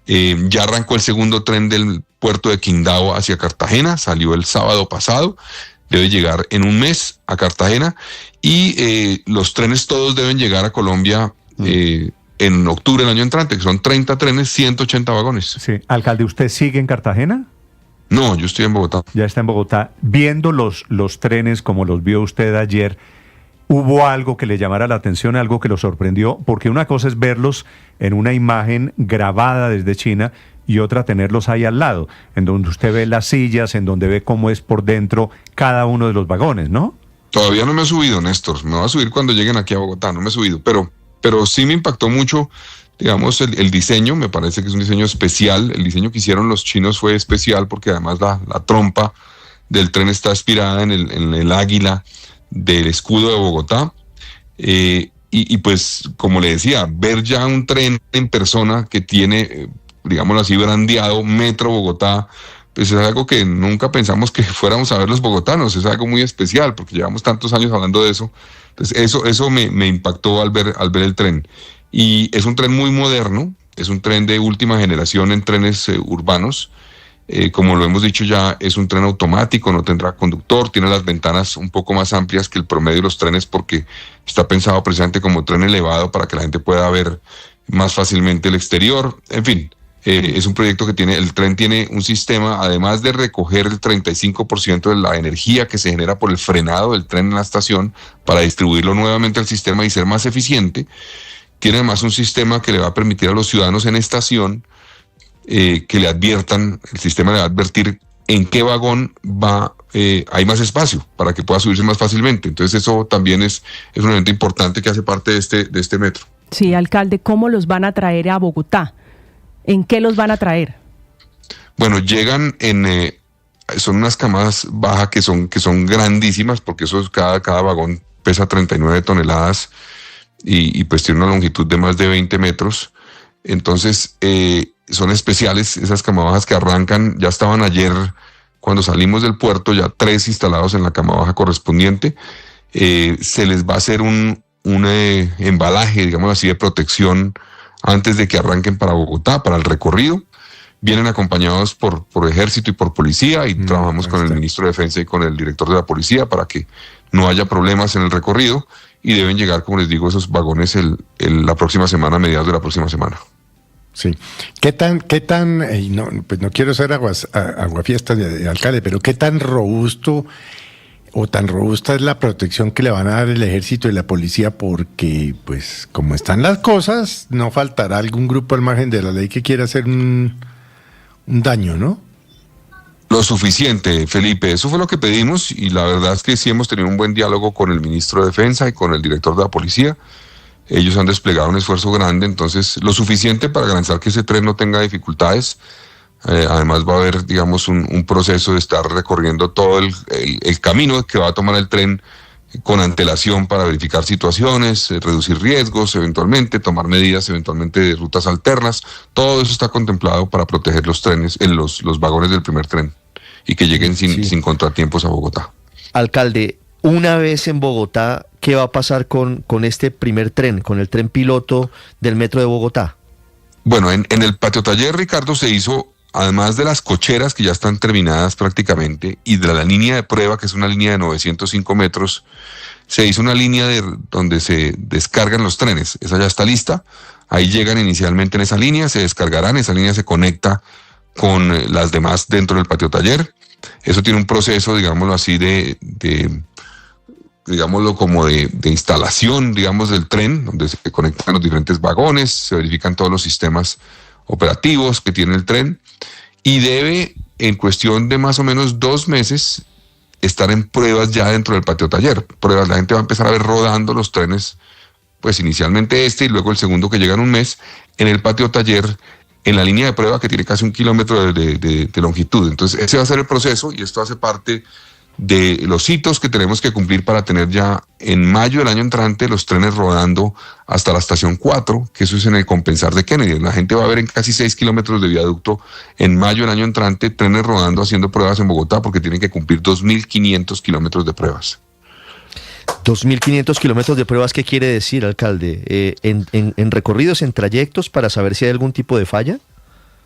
Ya arrancó el segundo tren del puerto de Quindao hacia Cartagena, salió el sábado pasado. Debe llegar en un mes a Cartagena y los trenes todos deben llegar a Colombia en octubre del año entrante, que son 30 trenes, 180 vagones. Sí. Alcalde, ¿usted sigue en Cartagena? No, yo estoy en Bogotá. Ya está en Bogotá. Viendo los trenes como los vio usted ayer, ¿hubo algo que le llamara la atención, algo que lo sorprendió? Porque una cosa es verlos en una imagen grabada desde China y otra tenerlos ahí al lado, en donde usted ve las sillas, en donde ve cómo es por dentro cada uno de los vagones, ¿no? Todavía no me he subido, Néstor. Me voy a subir cuando lleguen aquí a Bogotá. No me he subido, pero sí me impactó mucho, digamos, el diseño. Me parece que es un diseño especial. El diseño que hicieron los chinos fue especial porque además la trompa del tren está inspirada en el águila del escudo de Bogotá. Y pues, como le decía, ver ya un tren en persona que tiene, digámoslo así, brandeado Metro Bogotá, pues es algo que nunca pensamos que fuéramos a ver los bogotanos. Es algo muy especial porque llevamos tantos años hablando de eso. Entonces eso me impactó al ver el tren. Y es un tren muy moderno, es un tren de última generación en trenes urbanos. Como lo hemos dicho ya, es un tren automático, no tendrá conductor, tiene las ventanas un poco más amplias que el promedio de los trenes porque está pensado precisamente como tren elevado para que la gente pueda ver más fácilmente el exterior. En fin, es un proyecto que el tren tiene un sistema, además de recoger el 35% de la energía que se genera por el frenado del tren en la estación para distribuirlo nuevamente al sistema y ser más eficiente. Tiene además un sistema que le va a permitir a los ciudadanos en estación que le adviertan, el sistema le va a advertir en qué vagón hay más espacio para que pueda subirse más fácilmente. Entonces eso también es un elemento importante que hace parte de este metro. Sí, alcalde, ¿cómo los van a traer a Bogotá? ¿En qué los van a traer? Bueno, llegan son unas camadas bajas que son grandísimas porque cada vagón pesa 39 toneladas y pues tiene una longitud de más de 20 metros. Entonces, son especiales esas cama bajas que arrancan. Ya estaban ayer cuando salimos del puerto, ya 3 instalados en la cama baja correspondiente. Se les va a hacer un embalaje, digamos así, de protección antes de que arranquen para Bogotá, para el recorrido. Vienen acompañados por ejército y por policía y trabajamos con el ministro de Defensa y con el director de la policía para que no haya problemas en el recorrido y deben llegar, como les digo, esos vagones la próxima semana, a mediados de la próxima semana. Sí. ¿Qué tan pues no quiero ser aguafiestas de alcalde, pero qué tan robusto o tan robusta es la protección que le van a dar el ejército y la policía? Porque, pues, como están las cosas, no faltará algún grupo al margen de la ley que quiera hacer un daño, ¿no? Lo suficiente, Felipe. Eso fue lo que pedimos y la verdad es que sí hemos tenido un buen diálogo con el ministro de Defensa y con el director de la policía. Ellos han desplegado un esfuerzo grande, entonces lo suficiente para garantizar que ese tren no tenga dificultades. Además va a haber, digamos, un proceso de estar recorriendo todo el camino que va a tomar el tren con antelación para verificar situaciones, reducir riesgos eventualmente, tomar medidas eventualmente de rutas alternas. Todo eso está contemplado para proteger los trenes, los vagones del primer tren y que lleguen sin contratiempos a Bogotá. Alcalde, una vez en Bogotá, ¿qué va a pasar con este primer tren, con el tren piloto del Metro de Bogotá? Bueno, en el patio taller, Ricardo, se hizo, además de las cocheras que ya están terminadas prácticamente, y de la línea de prueba, que es una línea de 905 metros, se hizo una línea donde se descargan los trenes. Esa ya está lista. Ahí llegan inicialmente en esa línea, se descargarán, esa línea se conecta con las demás dentro del patio taller. Eso tiene un proceso, digámoslo así, digámoslo como de instalación, digamos, del tren, donde se conectan los diferentes vagones, se verifican todos los sistemas operativos que tiene el tren, y debe, en cuestión de más o menos 2 meses, estar en pruebas ya dentro del patio taller. Pruebas, la gente va a empezar a ver rodando los trenes, pues inicialmente y luego el segundo que llega en un mes, en el patio taller, en la línea de prueba que tiene casi 1 kilómetro de longitud. Entonces ese va a ser el proceso, y esto hace parte de los hitos que tenemos que cumplir para tener ya en mayo del año entrante los trenes rodando hasta la estación 4, que eso es en el Compensar de Kennedy. La gente va a ver en casi 6 kilómetros de viaducto en mayo del año entrante trenes rodando haciendo pruebas en Bogotá, porque tienen que cumplir 2.500 kilómetros de pruebas. 2.500 kilómetros de pruebas, ¿qué quiere decir, alcalde? ¿En recorridos, en trayectos, para saber si hay algún tipo de falla?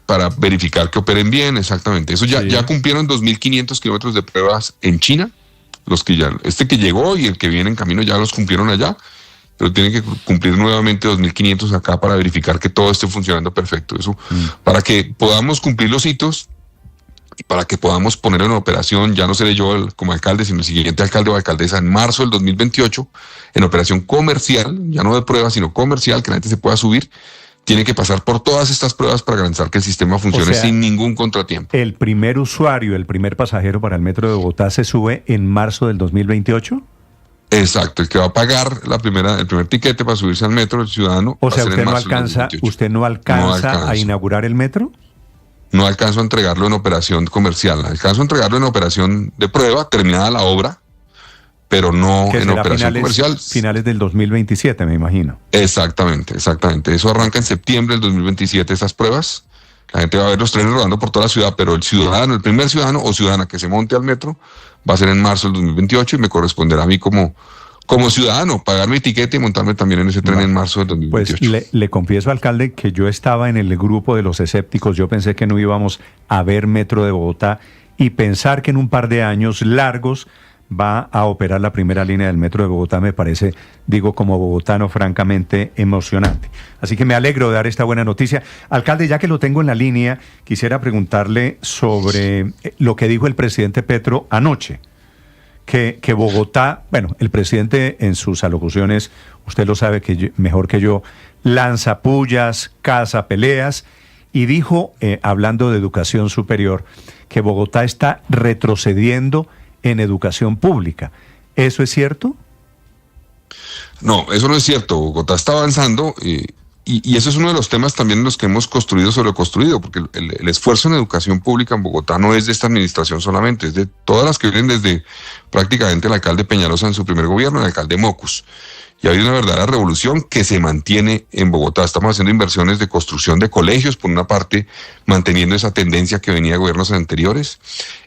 Para verificar que operen bien, exactamente. Eso ya cumplieron 2.500 kilómetros de pruebas en China. Los que ya, que llegó y el que viene en camino ya los cumplieron allá, pero tienen que cumplir nuevamente 2.500 acá para verificar que todo esté funcionando perfecto. Eso, para que podamos cumplir los hitos y para que podamos poner en operación, ya no seré yo como alcalde, sino el siguiente alcalde o alcaldesa en marzo del 2028, en operación comercial, ya no de pruebas, sino comercial, que la gente se pueda subir. Tiene que pasar por todas estas pruebas para garantizar que el sistema funcione sin ningún contratiempo. ¿El primer usuario, el primer pasajero para el metro de Bogotá se sube en marzo del 2028? Exacto, el que va a pagar el primer tiquete para subirse al metro, el ciudadano. O sea, ¿usted no alcanza a inaugurar el metro? No alcanzo a entregarlo en operación comercial, alcanzo a entregarlo en operación de prueba, terminada la obra, pero no en operación comercial. Finales del 2027, me imagino. Exactamente. Eso arranca en septiembre del 2027, esas pruebas. La gente va a ver los trenes rodando por toda la ciudad, pero el primer ciudadano o ciudadana que se monte al metro va a ser en marzo del 2028, y me corresponderá a mí como ciudadano pagar mi etiqueta y montarme también en ese tren en marzo del 2028. Pues le confieso, alcalde, que yo estaba en el grupo de los escépticos. Yo pensé que no íbamos a ver metro de Bogotá, y pensar que en un par de años largos va a operar la primera línea del metro de Bogotá me parece, digo como bogotano, francamente emocionante. Así que me alegro de dar esta buena noticia. Alcalde, ya que lo tengo en la línea, quisiera preguntarle sobre lo que dijo el presidente Petro anoche, que Bogotá, bueno, el presidente en sus alocuciones, usted lo sabe mejor que yo, lanza pullas, caza peleas, y dijo, hablando de educación superior, que Bogotá está retrocediendo en educación pública. ¿Eso es cierto? No, eso no es cierto. Bogotá está avanzando, y eso es uno de los temas también en los que hemos construido sobre lo construido, porque el esfuerzo en educación pública en Bogotá no es de esta administración solamente, es de todas las que vienen desde prácticamente el alcalde Peñalosa en su primer gobierno, el alcalde Mocus. Y ha habido una verdadera revolución que se mantiene en Bogotá. Estamos haciendo inversiones de construcción de colegios, por una parte, manteniendo esa tendencia que venía de gobiernos anteriores.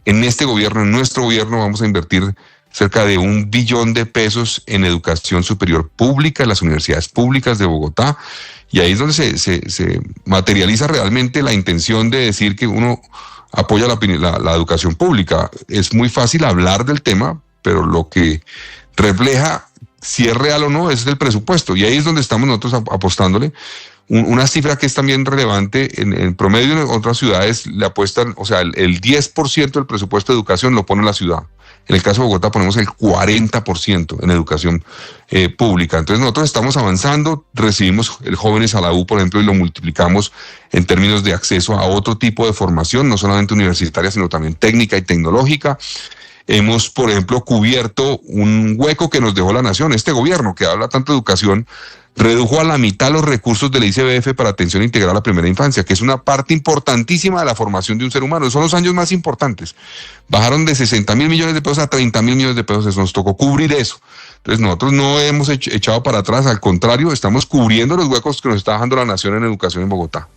En este gobierno, en nuestro gobierno, vamos a invertir cerca de $1 billón en educación superior pública en las universidades públicas de Bogotá. Y ahí es donde se materializa realmente la intención de decir que uno apoya la educación pública. Es muy fácil hablar del tema, pero lo que refleja si es real o no es el presupuesto, y ahí es donde estamos nosotros apostándole. Una cifra que es también relevante, en promedio en otras ciudades le apuestan, o sea, el 10% del presupuesto de educación lo pone la ciudad. En el caso de Bogotá ponemos el 40% en educación pública. Entonces nosotros estamos avanzando, recibimos jóvenes a la U, por ejemplo, y lo multiplicamos en términos de acceso a otro tipo de formación, no solamente universitaria, sino también técnica y tecnológica. Hemos, por ejemplo, cubierto un hueco que nos dejó la nación. Este gobierno, que habla tanto de educación, redujo a la mitad los recursos del ICBF para atención integral a la primera infancia, que es una parte importantísima de la formación de un ser humano. Son los años más importantes. Bajaron de 60.000 millones de pesos a 30.000 millones de pesos. Eso nos tocó cubrir eso. Entonces nosotros no hemos echado para atrás, al contrario, estamos cubriendo los huecos que nos está dejando la nación en educación en Bogotá.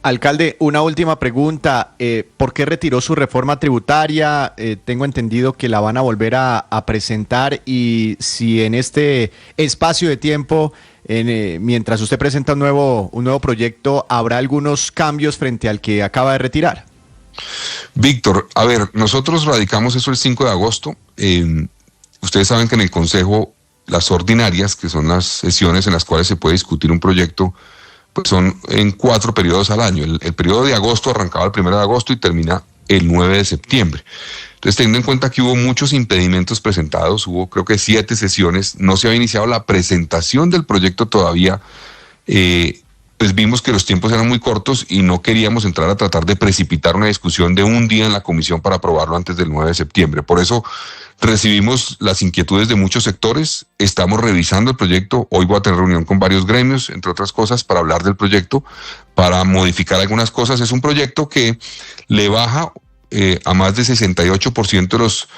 Alcalde, una última pregunta. ¿Por qué retiró su reforma tributaria? Tengo entendido que la van a volver a presentar, y si en este espacio de tiempo mientras usted presenta un nuevo proyecto, ¿habrá algunos cambios frente al que acaba de retirar? Víctor, a ver, nosotros radicamos eso el 5 de agosto. Ustedes saben que en el Consejo las ordinarias, que son las sesiones en las cuales se puede discutir un proyecto, pues son en 4 periodos al año. El periodo de agosto arrancaba el 1 de agosto y termina el 9 de septiembre. Entonces, teniendo en cuenta que hubo muchos impedimentos presentados, hubo creo que 7 sesiones, no se había iniciado la presentación del proyecto todavía, pues vimos que los tiempos eran muy cortos y no queríamos entrar a tratar de precipitar una discusión de un día en la comisión para aprobarlo antes del 9 de septiembre. Por eso recibimos las inquietudes de muchos sectores, estamos revisando el proyecto, hoy voy a tener reunión con varios gremios, entre otras cosas, para hablar del proyecto, para modificar algunas cosas. Es un proyecto que le baja a más de 68% de los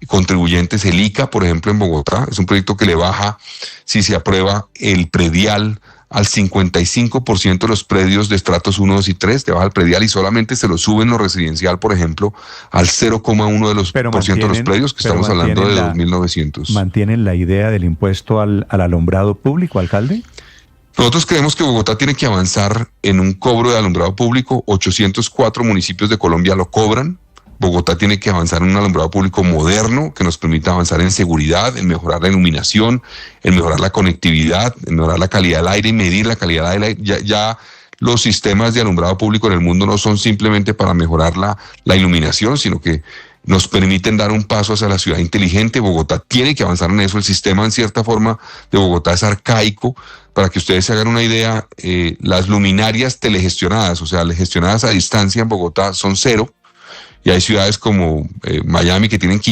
contribuyentes el ICA, por ejemplo, en Bogotá. Es un proyecto que le baja, si se aprueba, el predial al 55% de los predios de estratos 1, 2 y 3, te baja el predial y solamente se lo suben lo residencial, por ejemplo, al 0,1% de los predios, que estamos hablando de 2.900. ¿Mantienen la idea del impuesto al alumbrado público, alcalde? Nosotros creemos que Bogotá tiene que avanzar en un cobro de alumbrado público. 804 municipios de Colombia lo cobran. Bogotá tiene que avanzar en un alumbrado público moderno que nos permita avanzar en seguridad, en mejorar la iluminación, en mejorar la conectividad, en mejorar la calidad del aire y medir la calidad del aire. Ya los sistemas de alumbrado público en el mundo no son simplemente para mejorar la iluminación, sino que nos permiten dar un paso hacia la ciudad inteligente. Bogotá tiene que avanzar en eso. El sistema, en cierta forma, de Bogotá es arcaico. Para que ustedes se hagan una idea, las luminarias telegestionadas, o sea, gestionadas a distancia en Bogotá, son 0. Y hay ciudades como Miami que tienen 500